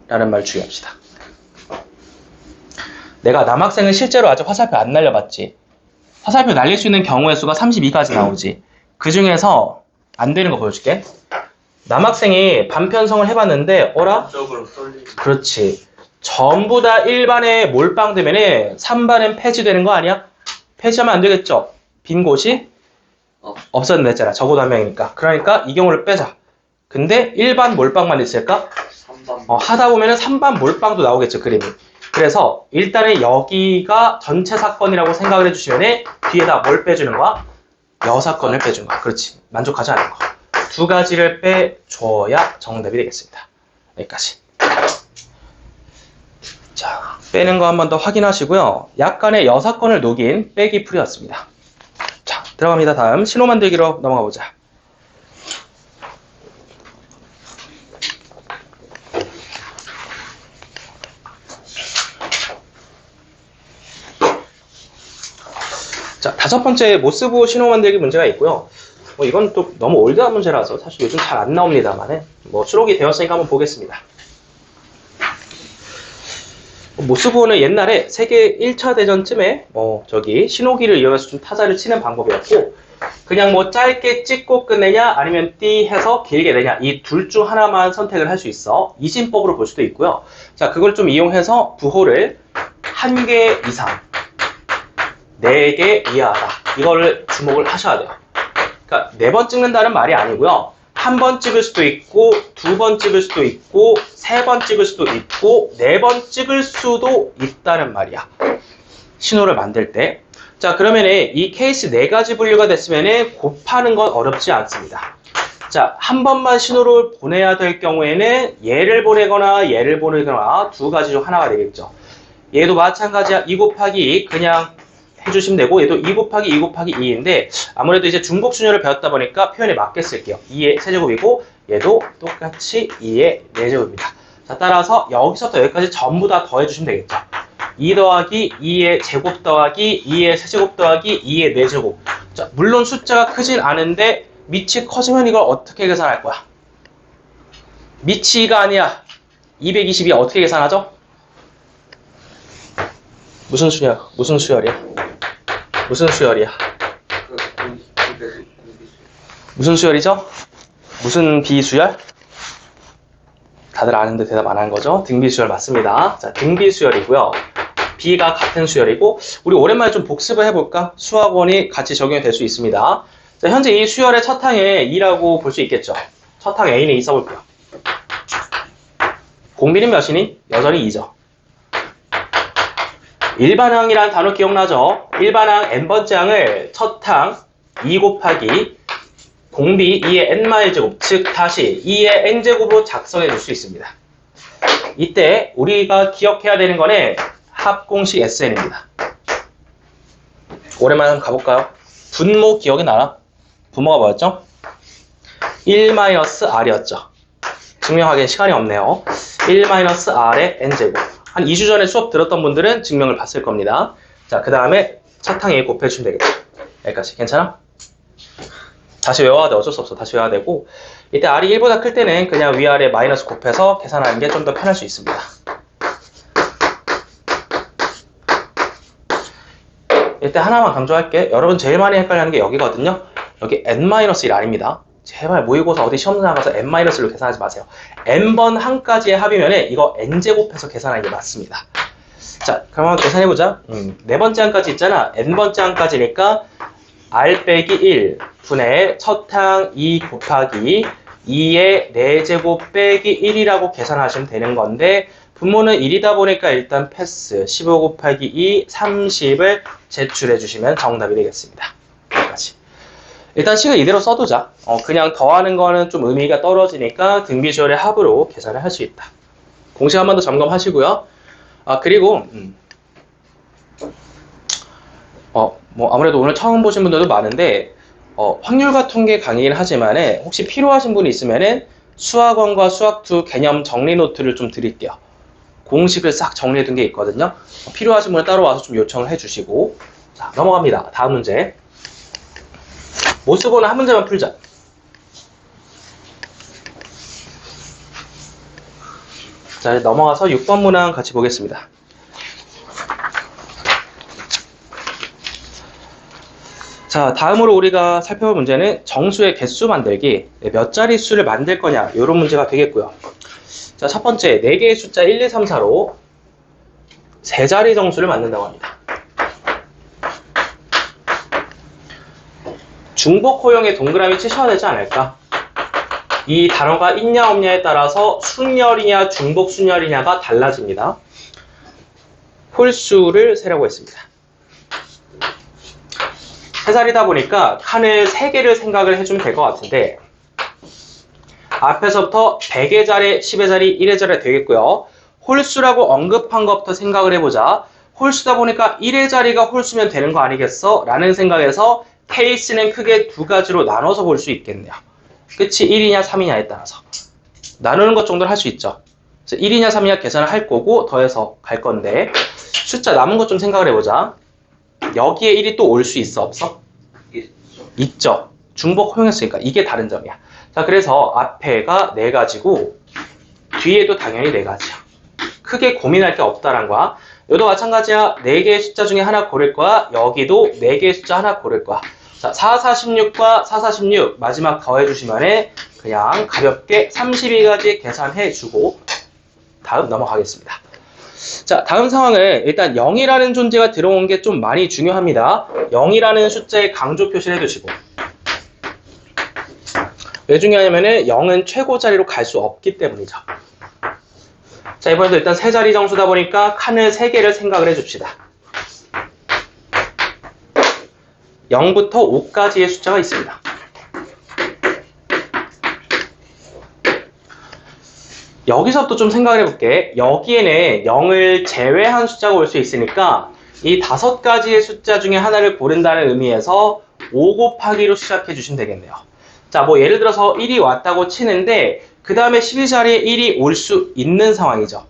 라는 말 주의합시다. 내가 남학생은 실제로 아직 화살표 안 날려봤지. 화살표 날릴 수 있는 경우의 수가 32까지 나오지. 그 중에서 안 되는 거 보여줄게. 남학생이 반편성을 해봤는데 어라? 그렇지. 전부 다 1반에 몰빵되면 3반엔 폐지되는 거 아니야? 폐지하면 안 되겠죠? 빈 곳이 없었는데 했잖아. 적어도 한 명이니까. 그러니까 이 경우를 빼자. 근데 1반 몰빵만 있을까? 3반. 하다 보면 3반 몰빵도 나오겠죠, 그림이. 그래서 일단은 여기가 전체 사건이라고 생각을 해주시면 뒤에다 뭘 빼주는 거야? 여사건을 빼주는 거야. 그렇지. 만족하지 않는 거. 두 가지를 빼줘야 정답이 되겠습니다. 여기까지. 자, 빼는 거 한 번 더 확인하시고요. 약간의 여사건을 녹인 빼기 풀이였습니다. 자, 들어갑니다. 다음 신호 만들기로 넘어가 보자. 자, 5번째 모스부 신호 만들기 문제가 있고요. 이건 또 너무 올드한 문제라서 사실 요즘 잘 안 나옵니다만 수록이 되었으니까 한번 보겠습니다. 모스부는 옛날에 세계 1차 대전쯤에 신호기를 이용해서 좀 타자를 치는 방법이었고 그냥 짧게 찍고 끝내냐 아니면 띠 해서 길게 내냐 이 둘 중 하나만 선택을 할 수 있어. 이진법으로 볼 수도 있고요. 자, 그걸 좀 이용해서 부호를 1개 이상 4개 이하다. 이거를 주목을 하셔야 돼요. 그러니까 4번 찍는다는 말이 아니고요. 1번 찍을 수도 있고 2번 찍을 수도 있고 3번 찍을 수도 있고 4번 찍을 수도 있다는 말이야. 신호를 만들 때. 자, 그러면 이 케이스 4가지 분류가 됐으면 곱하는 건 어렵지 않습니다. 자, 한 번만 신호를 보내야 될 경우에는 얘를 보내거나 얘를 보내거나 두 가지 중 하나가 되겠죠. 얘도 마찬가지야. 2 곱하기 2 그냥 해주시면 되고 얘도 2 곱하기 2 곱하기 2인데 아무래도 이제 중복순열을 배웠다 보니까 표현에 맞게 쓸게요. 2의 세제곱이고 얘도 똑같이 2의 4제곱입니다. 자, 따라서 여기서부터 여기까지 전부 다 더해주시면 되겠죠. 2 더하기 2의 제곱 더하기 2의 세제곱 더하기 2의 4제곱. 자, 물론 숫자가 크진 않은데 밑이 커지면 이걸 어떻게 계산할 거야? 밑이가 아니야. 220이 어떻게 계산하죠? 무슨 수열? 무슨 수열이야? 무슨 수열이야? 무슨 수열이죠? 무슨 비수열? 다들 아는데 대답 안 한 거죠? 등비수열 맞습니다. 자, 등비수열이고요. B가 같은 수열이고, 우리 오랜만에 좀 복습을 해볼까? 수학원이 같이 적용이 될 수 있습니다. 자, 현재 이 수열의 첫 항에 2라고 볼 수 있겠죠. 첫 항 A는 2 써볼게요. 공비는 몇이니? 여전히 2죠. 일반항이란 단어 기억나죠? 일반항 n번째 항을 첫 항 2 곱하기 공비 2의 n마일제곱, 즉 다시 2의 n제곱으로 작성해 줄 수 있습니다. 이때 우리가 기억해야 되는 거는 합공식 SN입니다. 오랜만에 한번 가볼까요? 분모 기억이 나나? 분모가 뭐였죠? 1-r이었죠. 증명하기엔 시간이 없네요. 1-r의 n제곱. 한 2주 전에 수업 들었던 분들은 증명을 봤을 겁니다. 자, 그 다음에 첫 항에 곱해주시면 되겠다. 여기까지. 괜찮아? 다시 외워야 돼. 어쩔 수 없어. 다시 외워야 되고, 이때 r이 1보다 클 때는 그냥 위아래 마이너스 곱해서 계산하는 게 좀 더 편할 수 있습니다. 이때 하나만 강조할게. 여러분 제일 많이 헷갈리는 게 여기거든요. 여기 n-1 아닙니다. 제발 모의고사 어디 시험 나가서 n-1로 계산하지 마세요. n번 항까지의 합이면 이거 n제곱해서 계산하는 게 맞습니다. 자, 그럼 한번 계산해보자. 네 번째 항까지 있잖아. n번째 항까지니까 r 빼기 1 분의 첫 항 2 곱하기 2의 4제곱 빼기 1이라고 계산하시면 되는 건데, 분모는 1이다 보니까 일단 패스. 15 곱하기 2 30을 제출해 주시면 정답이 되겠습니다. 여기까지. 일단 식을 이대로 써두자. 그냥 더하는 거는 좀 의미가 떨어지니까 등비주얼의 합으로 계산을 할 수 있다. 공식 한 번 더 점검하시고요. 그리고 뭐 아무래도 오늘 처음 보신 분들도 많은데 확률과 통계 강의긴 하지만은 혹시 필요하신 분이 있으면은 수학원과 수학2 개념 정리 노트를 좀 드릴게요. 공식을 싹 정리해둔 게 있거든요. 필요하신 분은 따로 와서 좀 요청을 해주시고. 자, 넘어갑니다. 다음 문제. 모스보는 한 문제만 풀자. 자, 이제 넘어가서 6번 문항 같이 보겠습니다. 자, 다음으로 우리가 살펴볼 문제는 정수의 개수 만들기, 몇 자리 수를 만들 거냐, 이런 문제가 되겠고요. 자, 첫 번째, 4개의 숫자 1, 2, 3, 4로 3자리 정수를 만든다고 합니다. 중복 호용에 동그라미 치셔야 되지 않을까? 이 단어가 있냐 없냐에 따라서 순열이냐 중복 순열이냐가 달라집니다. 홀수를 세라고 했습니다. 3자리다 보니까 칸을 3개를 생각을 해주면 될 것 같은데, 앞에서부터 100의 자리, 10의 자리, 1의 자리 되겠고요. 홀수라고 언급한 것부터 생각을 해보자. 홀수다 보니까 1의 자리가 홀수면 되는 거 아니겠어? 라는 생각에서 케이스는 크게 두 가지로 나눠서 볼 수 있겠네요. 끝이 1이냐 3이냐에 따라서 나누는 것 정도는 할 수 있죠. 그래서 1이냐 3이냐 계산을 할 거고 더해서 갈 건데, 숫자 남은 것 좀 생각을 해보자. 여기에 1이 또 올 수 있어 없어? 있죠. 중복 허용했으니까 이게 다른 점이야. 자, 그래서 앞에가 4가지고 뒤에도 당연히 4가지야. 크게 고민할 게 없다란 거야. 여기도 마찬가지야. 4개의 숫자 중에 하나 고를 거야. 여기도 4개의 숫자 하나 고를 거야. 자, 4, 4, 16과 4, 4, 16 마지막 더해주시면 그냥 가볍게 32가지 계산해주고 다음 넘어가겠습니다. 자, 다음 상황은 일단 0이라는 존재가 들어온 게 좀 많이 중요합니다. 0이라는 숫자에 강조 표시를 해두시고, 왜 중요하냐면은 0은 최고 자리로 갈 수 없기 때문이죠. 자, 이번에도 일단 3자리 정수다 보니까 칸을 3개를 생각을 해줍시다. 0부터 5까지의 숫자가 있습니다. 여기서 또 좀 생각을 해볼게. 여기에는 0을 제외한 숫자가 올 수 있으니까 이 5가지의 숫자 중에 하나를 고른다는 의미에서 5 곱하기로 시작해 주시면 되겠네요. 자, 뭐 예를 들어서 1이 왔다고 치는데 그 다음에 12자리에 1이 올 수 있는 상황이죠.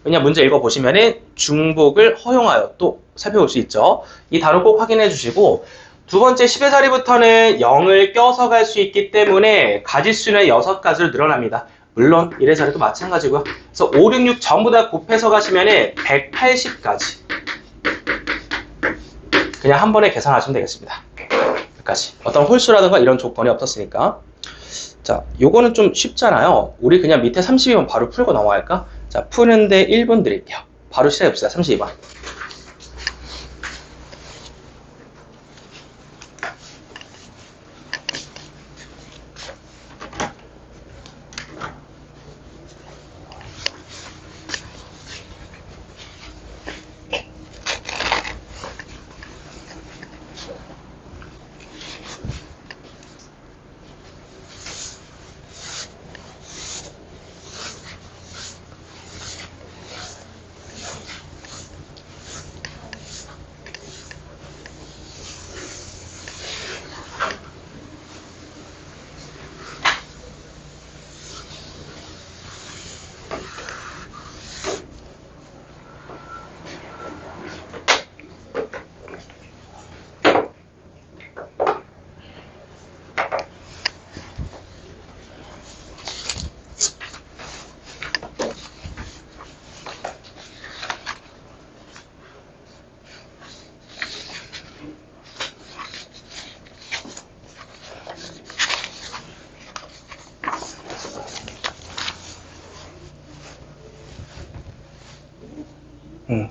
왜냐, 문제 읽어보시면은 중복을 허용하여 또 살펴볼 수 있죠. 이 단어 꼭 확인해 주시고, 두 번째 10의 자리부터는 0을 껴서 갈 수 있기 때문에 가지수는 6가지로 늘어납니다. 물론 1의 자리도 마찬가지고요. 그래서 5, 6, 6 전부 다 곱해서 가시면은 180까지 그냥 한 번에 계산하시면 되겠습니다. 여기까지. 어떤 홀수라든가 이런 조건이 없었으니까. 자, 요거는 좀 쉽잖아요. 우리 그냥 밑에 32번 바로 풀고 넘어갈까? 자, 푸는데 1분 드릴게요. 바로 시작해봅시다. 32번.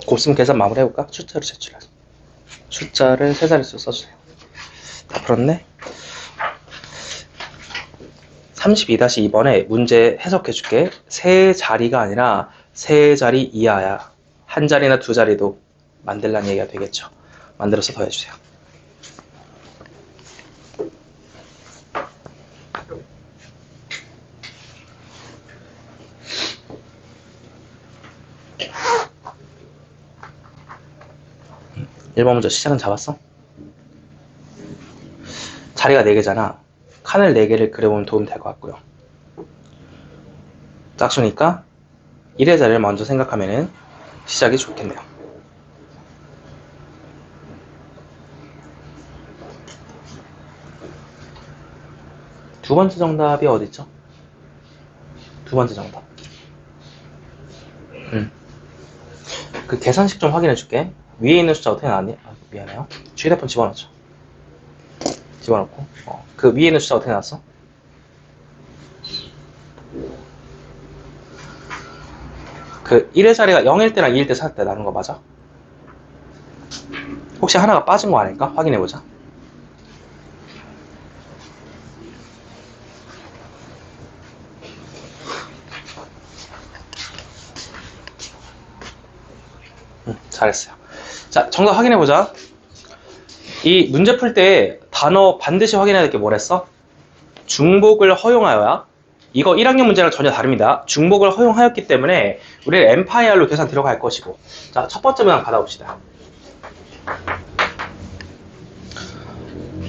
곱셈 계산 마무리 해볼까? 숫자로 제출해서. 숫자를 세 자릿수 써주세요. 다 풀었네? 32-2번에 문제 해석해줄게. 세 자리가 아니라 세 자리 이하야. 한 자리나 두 자리도 만들라는 얘기가 되겠죠. 만들어서 더해주세요. (1번) 문제 시작은 잡았어? 자리가 4개잖아. 칸을 4개를 그려보면 도움이 될 것 같고요. 짝수니까 1의 자리를 먼저 생각하면 시작이 좋겠네요. 두 번째 정답이 어디있죠? 두 번째 정답. 그 계산식 좀 확인해 줄게. 위에 있는 숫자 어떻게 나왔니? 아, 미안해요. 휴대폰 집어넣죠. 집어넣고. 그 위에 있는 숫자 어떻게 나왔어? 그 1의 자리가 0일 때랑 2일 때 찾을 때 나눈 거 맞아? 혹시 하나가 빠진 거 아닐까? 확인해보자. 잘했어요. 자, 정답 확인해보자. 이 문제 풀 때 단어 반드시 확인해야 될 게 뭐랬어? 중복을 허용하여야. 이거 1학년 문제랑 전혀 다릅니다. 중복을 허용하였기 때문에 우리는 엠파이어로 계산 들어갈 것이고. 자, 첫 번째 문항 받아봅시다.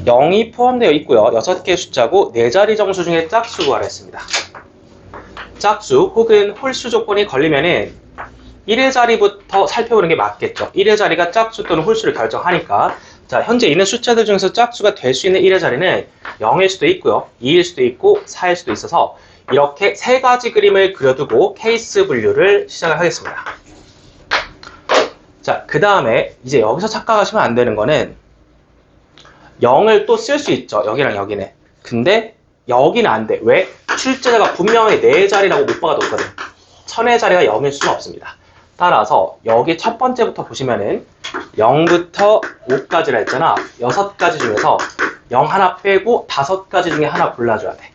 0이 포함되어 있고요. 6개의 숫자고 4자리 정수 중에 짝수 구하라 했습니다. 짝수 혹은 홀수 조건이 걸리면은 1의 자리부터 살펴보는 게 맞겠죠. 1의 자리가 짝수 또는 홀수를 결정하니까. 자, 현재 있는 숫자들 중에서 짝수가 될 수 있는 1의 자리는 0일 수도 있고요. 2일 수도 있고 4일 수도 있어서 이렇게 세 가지 그림을 그려두고 케이스 분류를 시작을 하겠습니다. 자, 그 다음에 이제 여기서 착각하시면 안 되는 거는 0을 또 쓸 수 있죠. 여기랑 여기는. 근데 여기는 안 돼. 왜? 출제자가 분명히 4자리라고 못 박아뒀거든. 1000의 자리가 0일 수는 없습니다. 따라서 여기 첫 번째부터 보시면은 0부터 5까지라 했잖아. 6가지 중에서 0 하나 빼고 5가지 중에 하나 골라줘야 돼.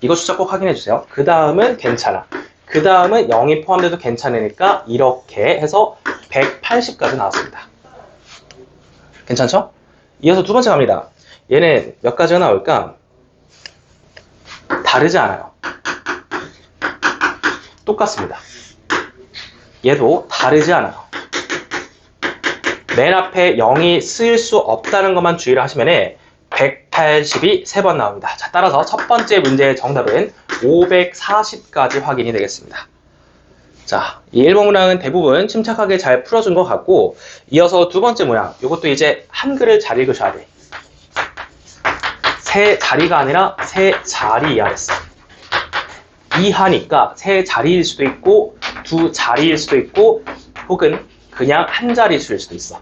이거 숫자 꼭 확인해주세요. 그 다음은 괜찮아. 그 다음은 0이 포함돼도 괜찮으니까 이렇게 해서 180까지 나왔습니다. 괜찮죠? 이어서 두 번째 갑니다. 얘는 몇 가지가 나올까? 다르지 않아요. 똑같습니다. 얘도 다르지 않아요. 맨 앞에 0이 쓰일 수 없다는 것만 주의를 하시면 180이 3번 나옵니다. 자, 따라서 첫 번째 문제의 정답은 540까지 확인이 되겠습니다. 자, 이 1번 문항은 대부분 침착하게 잘 풀어준 것 같고, 이어서 두 번째 문항, 이것도 이제 한글을 잘 읽으셔야 돼. 세 자리가 아니라 세 자리 이하였어. 이하니까 세 자리일 수도 있고 두 자리일 수도 있고 혹은 그냥 한 자릿수일 수도 있어.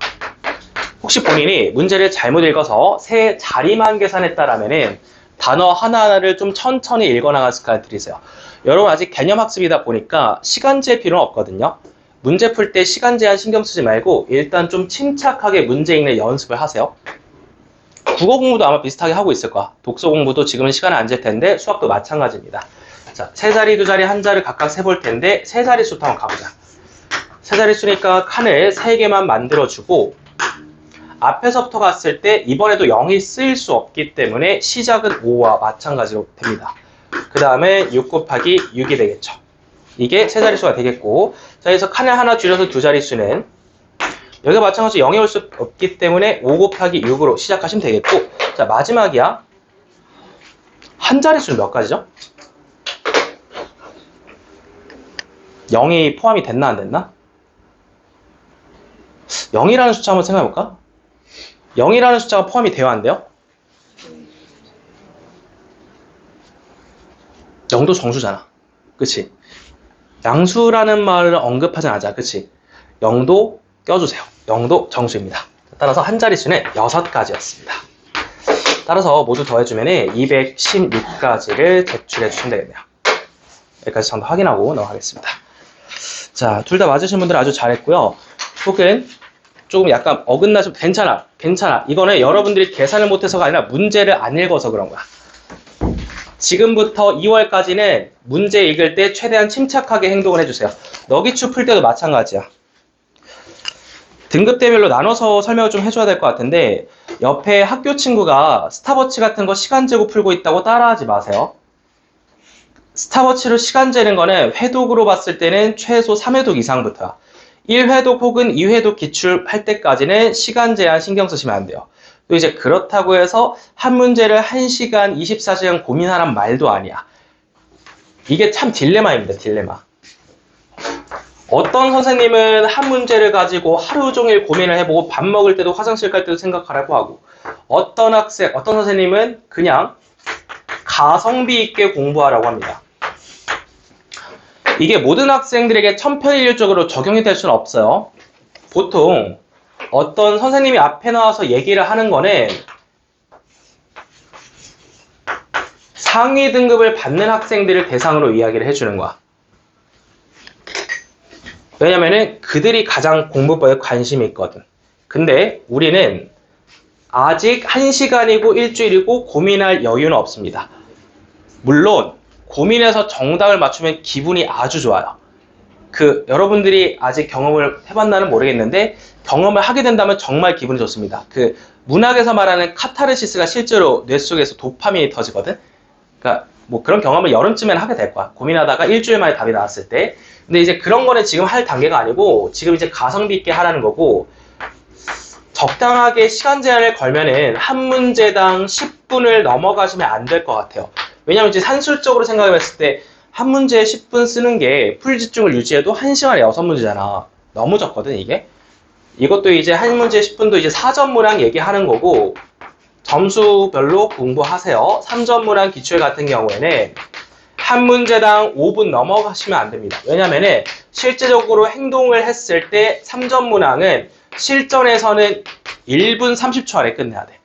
혹시 본인이 문제를 잘못 읽어서 세 자리만 계산했다라면은 단어 하나하나를 좀 천천히 읽어나갈 습관을 들이세요. 여러분 아직 개념학습이다 보니까 시간제 필요는 없거든요. 문제 풀 때 시간 제한 신경 쓰지 말고 일단 좀 침착하게 문제 읽는 연습을 하세요. 국어 공부도 아마 비슷하게 하고 있을 거야. 독서 공부도 지금은 시간이 안 될 텐데 수학도 마찬가지입니다. 자, 세 자리, 두 자리, 한 자리 각각 세볼 텐데 세 자릿수부터 한번 가보자. 세 자릿수니까 칸을 3개만 만들어주고 앞에서부터 갔을 때 이번에도 0이 쓰일 수 없기 때문에 시작은 5와 마찬가지로 됩니다. 그 다음에 6 곱하기 6이 되겠죠. 이게 세 자릿수가 되겠고, 자, 그래서 칸을 하나 줄여서 두 자릿수는 여기가 마찬가지로 0이 올 수 없기 때문에 5 곱하기 6으로 시작하시면 되겠고, 자, 마지막이야. 한 자릿수는 몇 가지죠? 0이 포함이 됐나 안 됐나? 0이라는 숫자 한번 생각해볼까? 0이라는 숫자가 포함이 되어 안 돼요? 0도 정수잖아. 그치? 양수라는 말을 언급하지 않자. 그치? 0도 껴주세요. 0도 정수입니다. 따라서 한 자릿수는 6가지였습니다. 따라서 모두 더해주면 216가지를 제출해 주시면 되겠네요. 여기까지 정답 확인하고 넘어가겠습니다. 자, 둘 다 맞으신 분들 아주 잘했고요. 혹은 조금 약간 어긋나서 괜찮아. 이거는 여러분들이 계산을 못해서가 아니라 문제를 안 읽어서 그런 거야. 지금부터 2월까지는 문제 읽을 때 최대한 침착하게 행동을 해주세요. 너기추 풀 때도 마찬가지야. 등급대별로 나눠서 설명을 좀 해줘야 될 것 같은데 옆에 학교 친구가 스탑워치 같은 거 시간 재고 풀고 있다고 따라하지 마세요. 스탑워치로 시간 재는 거는 회독으로 봤을 때는 최소 3회독 이상부터야. 1회독 혹은 2회독 기출할 때까지는 시간 제한 신경 쓰시면 안 돼요. 또 이제 그렇다고 해서 한 문제를 1시간, 24시간 고민하란 말도 아니야. 이게 참 딜레마입니다, 딜레마. 어떤 선생님은 한 문제를 가지고 하루 종일 고민을 해보고 밥 먹을 때도 화장실 갈 때도 생각하라고 하고 어떤 선생님은 그냥 가성비 있게 공부하라고 합니다. 이게 모든 학생들에게 천편일률적으로 적용이 될 수는 없어요. 보통 어떤 선생님이 앞에 나와서 얘기를 하는 거는 상위 등급을 받는 학생들을 대상으로 이야기를 해주는 거야. 왜냐면은 그들이 가장 공부법에 관심이 있거든. 근데 우리는 아직 1시간이고 일주일이고 고민할 여유는 없습니다. 물론 고민해서 정답을 맞추면 기분이 아주 좋아요. 여러분들이 아직 경험을 해봤나는 모르겠는데 경험을 하게 된다면 정말 기분이 좋습니다. 문학에서 말하는 카타르시스가 실제로 뇌 속에서 도파민이 터지거든. 그러니까 뭐 그런 경험을 여름쯤에는 하게 될 거야. 고민하다가 일주일 만에 답이 나왔을 때. 근데 이제 그런 거는 지금 할 단계가 아니고 지금 이제 가성비 있게 하라는 거고 적당하게 시간 제한을 걸면은 한 문제당 10분을 넘어가시면 안 될 것 같아요. 왜냐면 이제 산술적으로 생각해봤을 때 한 문제에 10분 쓰는 게 풀집중을 유지해도 1시간에 6문제잖아. 너무 적거든, 이게. 이것도 이제 한 문제에 10분도 이제 4점 문항 얘기하는 거고, 점수별로 공부하세요. 3점 문항 기출 같은 경우에는 한 문제당 5분 넘어가시면 안 됩니다. 왜냐면은 실제적으로 행동을 했을 때 3점 문항은 실전에서는 1분 30초 안에 끝내야 돼.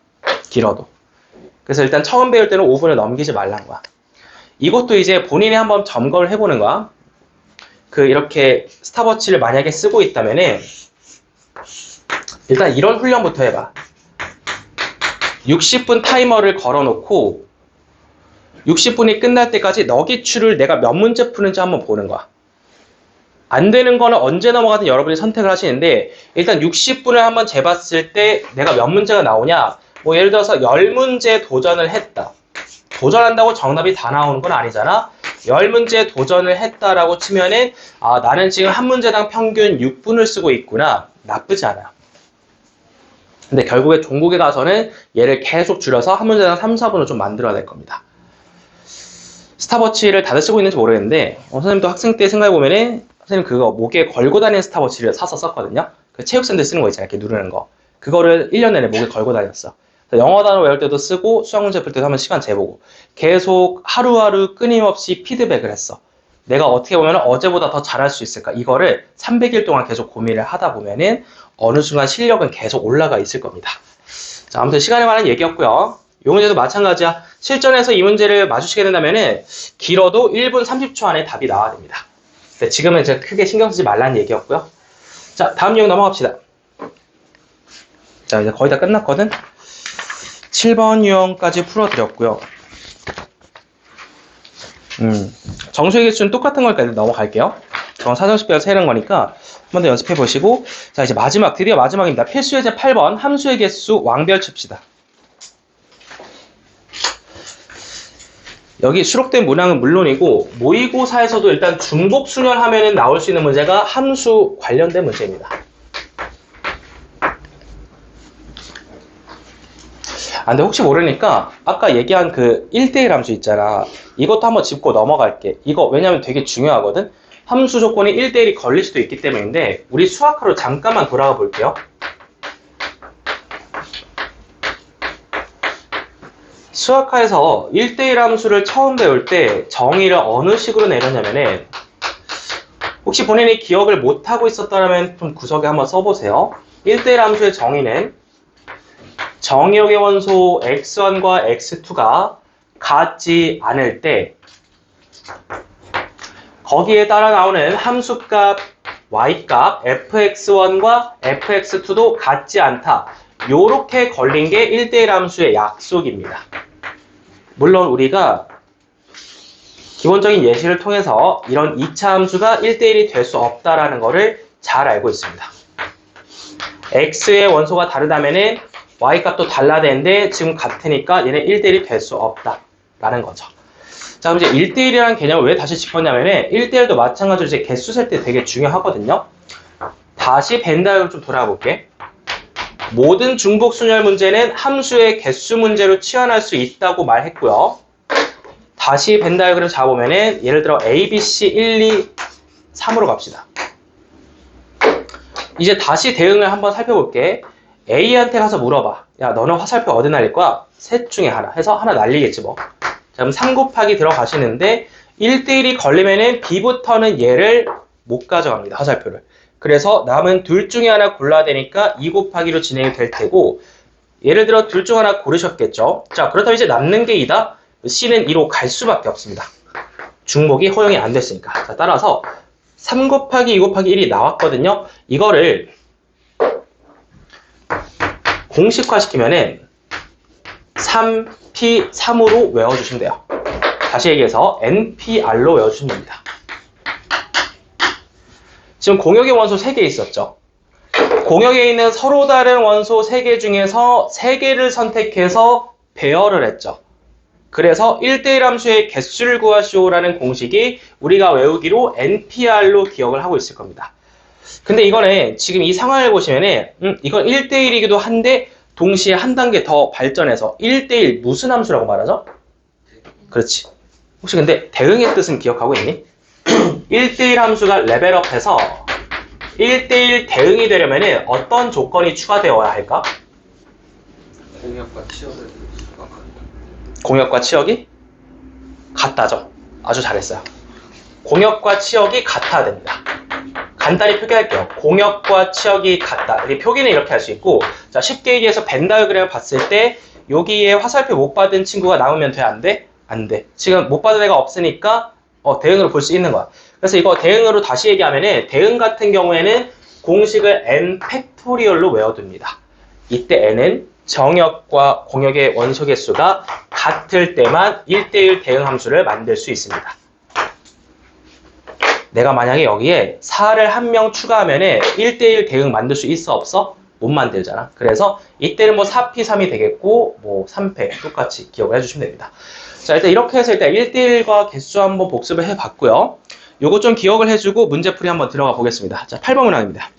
길어도. 그래서 일단 처음 배울 때는 5분을 넘기지 말라는 거야. 이것도 이제 본인이 한번 점검을 해보는 거야. 이렇게 스탑워치를 만약에 쓰고 있다면은 일단 이런 훈련부터 해봐. 60분 타이머를 걸어놓고 60분이 끝날 때까지 너기추를 내가 몇 문제 푸는지 한번 보는 거야. 안 되는 거는 언제 넘어가든 여러분이 선택을 하시는데 일단 60분을 한번 재봤을 때 내가 몇 문제가 나오냐. 뭐 예를 들어서 10문제 도전을 했다. 도전한다고 정답이 다 나오는 건 아니잖아. 10문제 도전을 했다라고 치면은 나는 지금 한 문제당 평균 6분을 쓰고 있구나. 나쁘지 않아요. 근데 결국에 종국에 가서는 얘를 계속 줄여서 한 문제당 3, 4분을 좀 만들어야 될 겁니다. 스탑워치를 다들 쓰고 있는지 모르겠는데 선생님도 학생 때 생각해보면은 선생님 그거 목에 걸고 다니는 스탑워치를 사서 썼거든요. 체육생들 쓰는 거 있잖아요. 이렇게 누르는 거. 그거를 1년 내내 목에 걸고 다녔어. 영어 단어 외울 때도 쓰고 수학 문제 풀 때도 한번 시간 재보고 계속 하루하루 끊임없이 피드백을 했어. 내가 어떻게 보면 어제보다 더 잘할 수 있을까? 이거를 300일 동안 계속 고민을 하다 보면은 어느 순간 실력은 계속 올라가 있을 겁니다. 자, 아무튼 시간에 관한 얘기였고요. 이 문제도 마찬가지야. 실전에서 이 문제를 마주치게 된다면은 길어도 1분 30초 안에 답이 나와야 됩니다. 네, 지금은 이제 크게 신경 쓰지 말라는 얘기였고요. 자, 다음 유형 넘어갑시다. 자, 이제 거의 다 끝났거든. 7번 유형까지 풀어드렸고요. 정수의 개수는 똑같은 거니까 넘어갈게요. 저건 사정식별 세는 거니까 한 번 더 연습해 보시고, 자, 이제 마지막, 드디어 마지막입니다. 필수 예제 8번 함수의 개수 왕별 칩시다. 여기 수록된 문항은 물론이고 모의고사에서도 일단 중복순열하면 나올 수 있는 문제가 함수 관련된 문제입니다. 근데 혹시 모르니까 아까 얘기한 그 1대1 함수 있잖아. 이것도 한번 짚고 넘어갈게. 이거 왜냐면 되게 중요하거든. 함수 조건이 1대1이 걸릴 수도 있기 때문인데 우리 수학하러 잠깐만 돌아가 볼게요. 수학하에서 1대1 함수를 처음 배울 때 정의를 어느 식으로 내렸냐면은 혹시 본인이 기억을 못하고 있었다면 좀 구석에 한번 써보세요. 1대1 함수의 정의는 정의역의 원소 x1과 x2가 같지 않을 때 거기에 따라 나오는 함수값 y값 fx1과 fx2도 같지 않다. 요렇게 걸린 게 1대1 함수의 약속입니다. 물론 우리가 기본적인 예시를 통해서 이런 2차 함수가 1대1이 될 수 없다라는 것을 잘 알고 있습니다. x의 원소가 다르다면은 y값도 달라야 되는데 지금 같으니까 얘는 1대1이 될 수 없다라는 거죠. 자, 그럼 이제 1대1이라는 개념을 왜 다시 짚었냐면은 1대1도 마찬가지로 이제 개수 셀 때 되게 중요하거든요. 다시 벤다이어로 좀 돌아가 볼게. 모든 중복순열 문제는 함수의 개수 문제로 치환할 수 있다고 말했고요. 다시 벤 다이어그램 잡아보면은 예를 들어 A, B, C 1, 2, 3으로 갑시다. 이제 다시 대응을 한번 살펴볼게. A한테 가서 물어봐. 야, 너는 화살표 어디 날릴 거야? 셋 중에 하나 해서 하나 날리겠지 뭐. 자, 그럼 3 곱하기 들어가시는데 1대1이 걸리면은 B부터는 얘를 못 가져갑니다. 화살표를. 그래서 남은 둘 중에 하나 골라야 되니까 2 곱하기로 진행이 될 테고 예를 들어 둘 중 하나 고르셨겠죠. 자, 그렇다면 이제 남는 게 2다. C는 2로 갈 수밖에 없습니다. 중복이 허용이 안 됐으니까. 자, 따라서 3 곱하기 2 곱하기 1이 나왔거든요. 이거를 공식화시키면은 3P3으로 외워주시면 돼요. 다시 얘기해서 NPR로 외워주시면 됩니다. 지금 공역의 원소 3개 있었죠. 공역에 있는 서로 다른 원소 3개 중에서 3개를 선택해서 배열을 했죠. 그래서 1대1 함수의 개수를 구하시오라는 공식이 우리가 외우기로 NPR로 기억을 하고 있을 겁니다. 근데 이거는 지금 이 상황을 보시면은 이건 1대1이기도 한데 동시에 한 단계 더 발전해서 1대1 무슨 함수라고 말하죠? 그렇지. 혹시 근데 대응의 뜻은 기억하고 있니? 1대1 함수가 레벨업해서 1대1 대응이 되려면 어떤 조건이 추가되어야 할까? 공역과 치역의 개수가 같다. 공역과 치역이 같다죠. 아주 잘했어요. 공역과 치역이 같아야 됩니다. 간단히 표기할게요. 공역과 치역이 같다. 이게 표기는 이렇게 할 수 있고, 자, 쉽게 얘기해서 벤 다이어그램을 봤을 때 여기에 화살표 못 받은 친구가 나오면 돼? 안 돼? 안 돼. 지금 못 받은 애가 없으니까 대응으로 볼 수 있는 거야. 그래서 이거 대응으로 다시 얘기하면은 대응 같은 경우에는 공식을 n 팩토리얼로 외워둡니다. 이때 n은 정역과 공역의 원소 개수가 같을 때만 1대1 대응 함수를 만들 수 있습니다. 내가 만약에 여기에 4를 한 명 추가하면은 1대1 대응 만들 수 있어 없어? 못 만들잖아. 그래서 이때는 뭐 4P3이 되겠고 뭐 3패 똑같이 기억을 해주시면 됩니다. 자, 일단 이렇게 해서 일단 1대1과 개수 한번 복습을 해봤고요. 요거 좀 기억을 해주고 문제풀이 한번 들어가 보겠습니다. 자, 8번 문항입니다.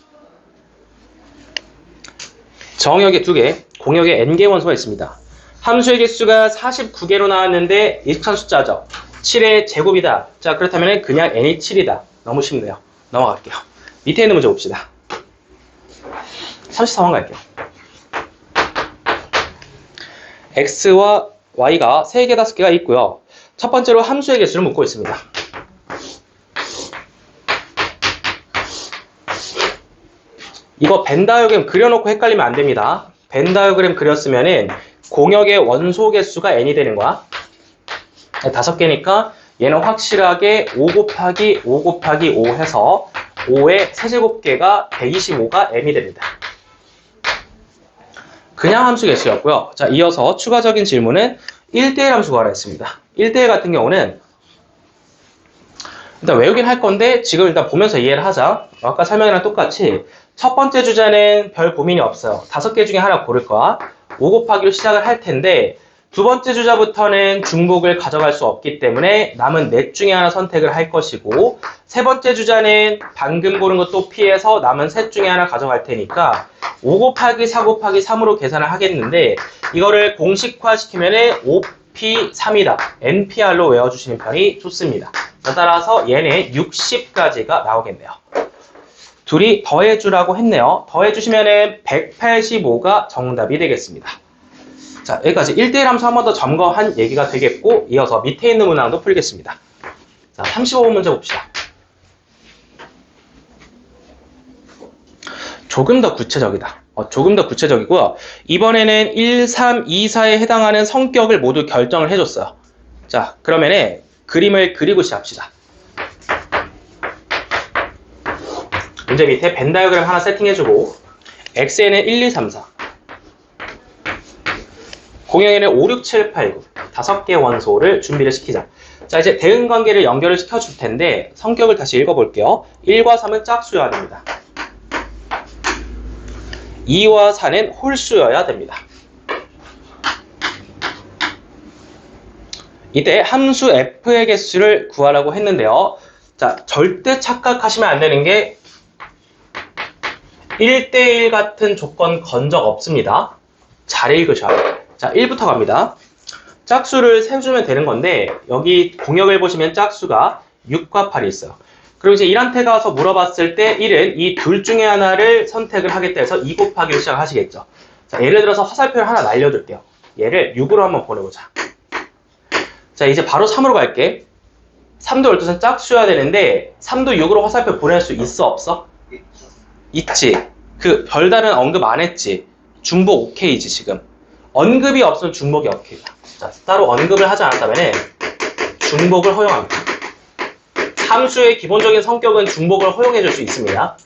정역에 2개, 공역에 n개 원소가 있습니다. 함수의 개수가 49개로 나왔는데 익숙한 숫자죠. 7의 제곱이다. 자, 그렇다면 그냥 n이 7이다. 너무 쉽네요. 넘어갈게요. 밑에 있는 문제 봅시다. 34번 갈게요. x와 y가 3개, 5개가 있고요. 첫 번째로 함수의 개수를 묻고 있습니다. 이거 벤 다이어그램 그려놓고 헷갈리면 안 됩니다. 벤 다이어그램 그렸으면은 공역의 원소 개수가 n이 되는 거야. 5개니까 얘는 확실하게 5 곱하기 5 곱하기 5 해서 5의 세제곱계가 125가 m이 됩니다. 그냥 함수 개수였고요. 자, 이어서 추가적인 질문은 1대1 함수 구하라 했습니다. 1대1 같은 경우는 일단 외우긴 할 건데 지금 일단 보면서 이해를 하자. 아까 설명이랑 똑같이 첫 번째 주자는 별 고민이 없어요. 5개 중에 하나 고를 거야. 5 곱하기로 시작을 할 텐데 두 번째 주자부터는 중복을 가져갈 수 없기 때문에 남은 넷 중에 하나 선택을 할 것이고 세 번째 주자는 방금 고른 것도 피해서 남은 셋 중에 하나 가져갈 테니까 5 곱하기 4 곱하기 3으로 계산을 하겠는데 이거를 공식화 시키면 5p3이다. npr로 외워주시는 편이 좋습니다. 따라서 얘는 60까지가 나오겠네요. 둘이 더해주라고 했네요. 더해주시면 185가 정답이 되겠습니다. 자, 여기까지 1대1 함수 한 번 더 점검한 얘기가 되겠고 이어서 밑에 있는 문항도 풀겠습니다. 자, 35번 문제 봅시다. 조금 더 구체적이다. 조금 더 구체적이고요. 이번에는 1, 3, 2, 4에 해당하는 성격을 모두 결정을 해줬어요. 자, 그러면은 그림을 그리고 시작합시다. 문제 밑에 벤 다이어그램 하나 세팅해주고 x에는 1, 2, 3, 4 공형에는 5, 6, 7, 8, 9 5개의 원소를 준비를 시키자. 자, 이제 대응관계를 연결을 시켜줄 텐데 성격을 다시 읽어볼게요. 1과 3은 짝수여야 됩니다. 2와 4는 홀수여야 됩니다. 이때 함수 f의 개수를 구하라고 했는데요. 자, 절대 착각하시면 안 되는 게 1대1 같은 조건 건 적 없습니다. 잘 읽으셔야 돼요. 자, 1부터 갑니다. 짝수를 세주면 되는 건데 여기 공역을 보시면 짝수가 6과 8이 있어요. 그리고 이제 1한테 가서 물어봤을 때 1은 이 둘 중에 하나를 선택을 하겠다 해서 2 곱하기로 시작하시겠죠. 자, 예를 들어서 화살표를 하나 날려줄게요. 얘를 6으로 한번 보내보자. 자, 이제 바로 3으로 갈게. 3도 12는 짝수여야 되는데 3도 6으로 화살표 보낼 수 있어 없어? 있지. 그 별다른 언급 안 했지. 중복 오케이지 지금. 언급이 없으면 중복이 오케이야. 자, 따로 언급을 하지 않았다면 중복을 허용합니다. 함수의 기본적인 성격은 중복을 허용해 줄 수 있습니다.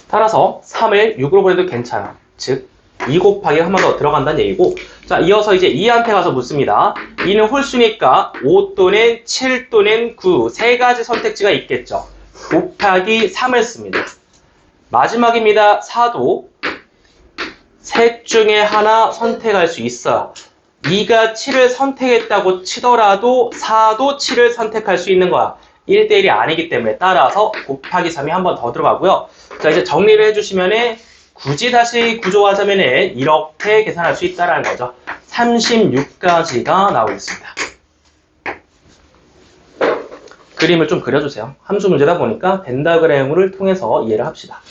따라서 3을 6으로 보내도 괜찮아. 즉 2 곱하기가 한 번 더 들어간다는 얘기고, 자, 이어서 이제 2한테 가서 묻습니다. 2는 홀수니까 5 또는 7 또는 9 세 가지 선택지가 있겠죠. 곱하기 3을 씁니다. 마지막입니다. 4도 셋 중에 하나 선택할 수 있어요. 2가 7을 선택했다고 치더라도 4도 7을 선택할 수 있는 거야. 1대1이 아니기 때문에 따라서 곱하기 3이 한 번 더 들어가고요. 자, 이제 정리를 해주시면은 굳이 다시 구조하자면은 이렇게 계산할 수 있다라는 거죠. 36까지가 나오겠습니다. 그림을 좀 그려주세요. 함수 문제다 보니까 벤 다이어그램을 통해서 이해를 합시다.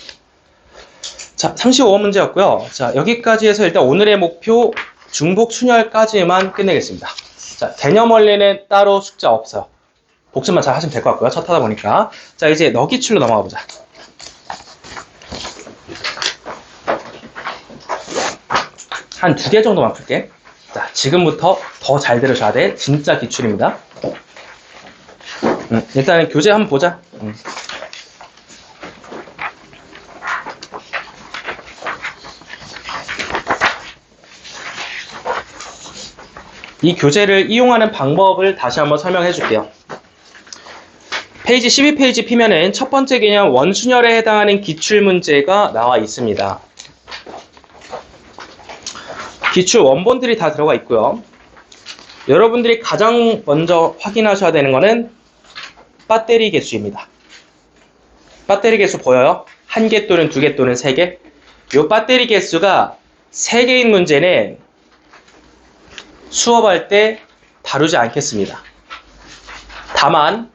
자, 35번 문제였고요. 자, 여기까지 해서 일단 오늘의 목표 중복 순열까지만 끝내겠습니다. 자, 개념 원리는 따로 숙제 없어요. 복습만 잘 하시면 될 것 같고요. 첫 하다 보니까. 자, 이제 너기출로 넘어가 보자. 한 2개 정도만 풀게. 자, 지금부터 더 잘 들으셔야 돼. 진짜 기출입니다. 일단 교재 한번 보자. 이 교재를 이용하는 방법을 다시 한번 설명해 줄게요. 페이지 12페이지 피면은 첫 번째 개념 원순열에 해당하는 기출문제가 나와 있습니다. 기출 원본들이 다 들어가 있고요. 여러분들이 가장 먼저 확인하셔야 되는 거는 배터리 개수입니다. 배터리 개수 보여요? 1개 또는 2개 또는 3개? 이 배터리 개수가 3개인 문제는 수업할 때 다루지 않겠습니다. 다만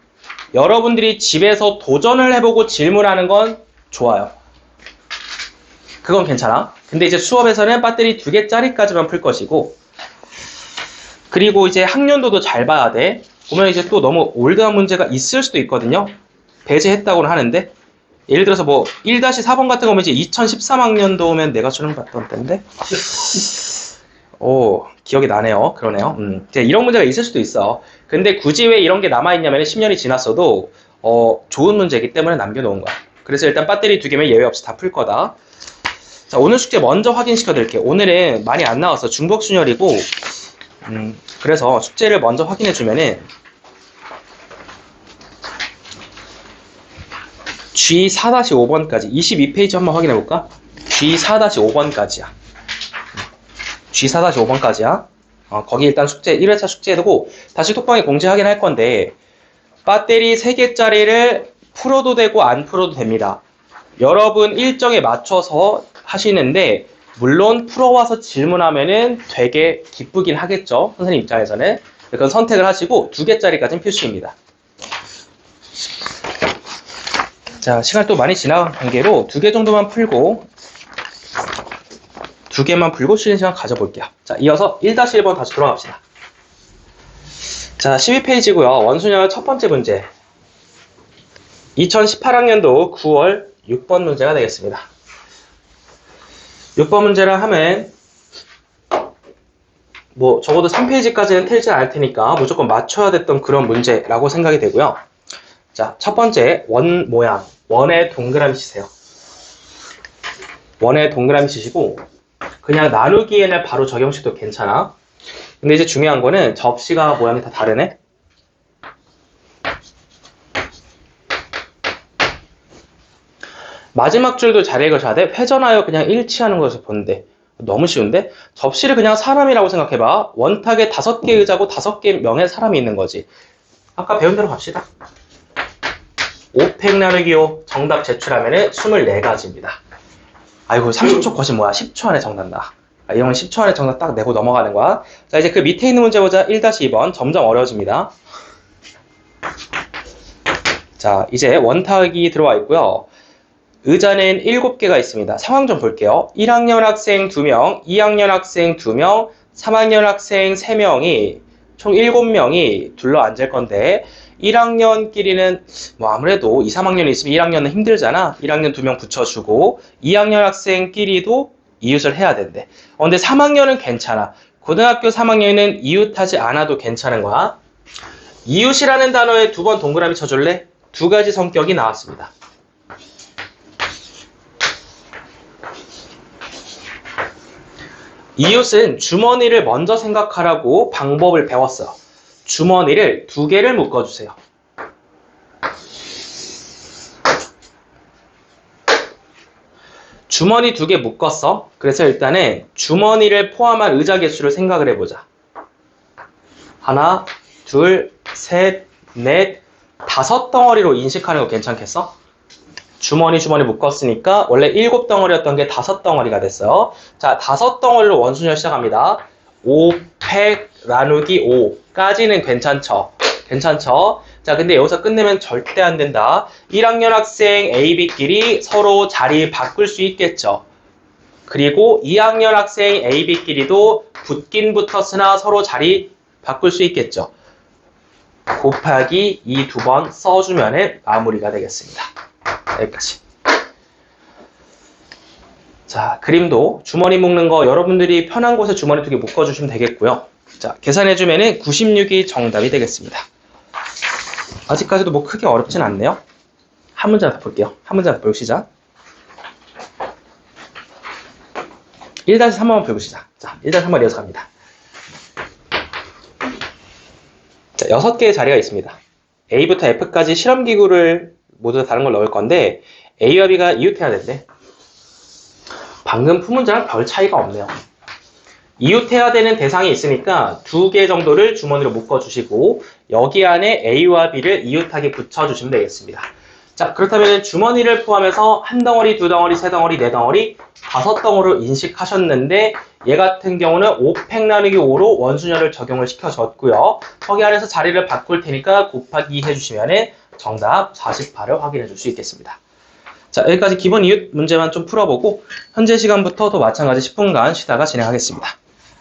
여러분들이 집에서 도전을 해보고 질문하는 건 좋아요. 그건 괜찮아. 근데 이제 수업에서는 배터리 2개짜리까지만 풀 것이고, 그리고 이제 학년도도 잘 봐야 돼. 보면 이제 또 너무 올드한 문제가 있을 수도 있거든요. 배제했다고는 하는데, 예를 들어서 뭐 1-4번 같은 거면 이제 2013학년도면 내가 수능 봤던 때인데 기억이 나네요. 그러네요. 이제 이런 문제가 있을 수도 있어. 근데 굳이 왜 이런 게 남아있냐면 10년이 지났어도 좋은 문제이기 때문에 남겨놓은 거야. 그래서 일단 배터리 2개면 예외 없이 다 풀 거다. 자, 오늘 숙제 먼저 확인시켜 드릴게요. 오늘은 많이 안 나와서 중복순열이고 그래서 숙제를 먼저 확인해 주면은 G4-5번까지 22페이지 한번 확인해 볼까? G4-5번까지야. G4-5번까지야. 거기 일단 숙제 1회차 숙제고 다시 톡방에 공지 확인할 건데 배터리 3개짜리를 풀어도 되고 안 풀어도 됩니다. 여러분 일정에 맞춰서 하시는데 물론 풀어와서 질문하면은 되게 기쁘긴 하겠죠. 선생님 입장에서는. 그건 선택을 하시고 2개짜리까지는 필수입니다. 자, 시간 또 많이 지나간 관계로 2개 정도만 풀고 2개만 풀고 쉬는 시간 가져볼게요. 자, 이어서 1-1번 다시 돌아갑시다. 자, 12페이지고요. 원순열 첫 번째 문제. 2018학년도 9월 6번 문제가 되겠습니다. 6번 문제라 하면 뭐 적어도 3페이지까지는 틀지 않을 테니까 무조건 맞춰야 됐던 그런 문제라고 생각이 되고요. 자, 첫 번째 원 모양, 원의 동그라미 치세요. 원의 동그라미 치시고 그냥 나누기에는 바로 적용시켜도 괜찮아. 근데 이제 중요한 거는 접시가 모양이 다 다르네. 마지막 줄도 잘 읽으셔야 돼. 회전하여 그냥 일치하는 것을 보는데 너무 쉬운데? 접시를 그냥 사람이라고 생각해봐. 원탁에 5개 의자고 5개 명의 사람이 있는 거지. 아까 배운 대로 갑시다. 5팩 나누기 5 정답 제출하면 24가지입니다. 아이고 30초 거짓 뭐야. 10초 안에 정답 나. 이런 10초 안에 정답 딱 내고 넘어가는 거야. 자, 이제 그 밑에 있는 문제 보자. 1-2번 점점 어려워집니다. 자, 이제 원탁이 들어와 있고요. 의자는 7개가 있습니다. 상황 좀 볼게요. 1학년 학생 2명, 2학년 학생 2명, 3학년 학생 3명이 총 7명이 둘러 앉을 건데 1학년끼리는 뭐 아무래도 2, 3학년이 있으면 1학년은 힘들잖아. 1학년 2명 붙여주고 2학년 학생끼리도 이웃을 해야 된대. 근데 3학년은 괜찮아. 고등학교 3학년은 이웃하지 않아도 괜찮은 거야. 이웃이라는 단어에 2번 동그라미 쳐줄래? 2가지 성격이 나왔습니다. 이웃은 주머니를 먼저 생각하라고 방법을 배웠어요. 주머니를 2개를 묶어주세요. 주머니 2개 묶었어. 그래서 일단은 주머니를 포함한 의자 개수를 생각을 해보자. 하나, 둘, 셋, 넷, 5덩어리로 인식하는 거 괜찮겠어? 주머니 묶었으니까 원래 7덩어리였던 게 5덩어리가 됐어요. 자, 5덩어리로 원순열 시작합니다. 5팩 나누기 5까지는 괜찮죠? 괜찮죠? 자, 근데 여기서 끝내면 절대 안 된다. 1학년 학생 A, B끼리 서로 자리 바꿀 수 있겠죠? 그리고 2학년 학생 A, B끼리도 붙긴 붙었으나 서로 자리 바꿀 수 있겠죠? 곱하기 이 2번 써주면 마무리가 되겠습니다. 여기까지. 자, 그림도 주머니 묶는 거 여러분들이 편한 곳에 주머니 2개 묶어주시면 되겠고요. 자, 계산해주면 96이 정답이 되겠습니다. 아직까지도 뭐 크게 어렵진 않네요. 한 문제 더 볼게요. 한 문제 더 보고 시작. 1-3번만 보고 시작. 자, 1-3번 이어서 갑니다. 자, 6개의 자리가 있습니다. A부터 F까지 실험기구를 모두 다 다른 걸 넣을 건데 A와 B가 이웃해야 된대. 방금 푼 문제랑 별 차이가 없네요. 이웃해야 되는 대상이 있으니까 2개 정도를 주머니로 묶어주시고 여기 안에 A와 B를 이웃하게 붙여주시면 되겠습니다. 자, 그렇다면 주머니를 포함해서 1덩어리, 2덩어리, 3덩어리, 4덩어리, 5덩어리로 인식하셨는데 얘 같은 경우는 5팩 나누기 5로 원순열을 적용을 시켜줬고요. 거기 안에서 자리를 바꿀 테니까 곱하기 2 해주시면 정답 48을 확인해 줄 수 있겠습니다. 자, 여기까지 기본 이웃 문제만 좀 풀어보고 현재 시간부터 또 마찬가지 10분간 쉬다가 진행하겠습니다.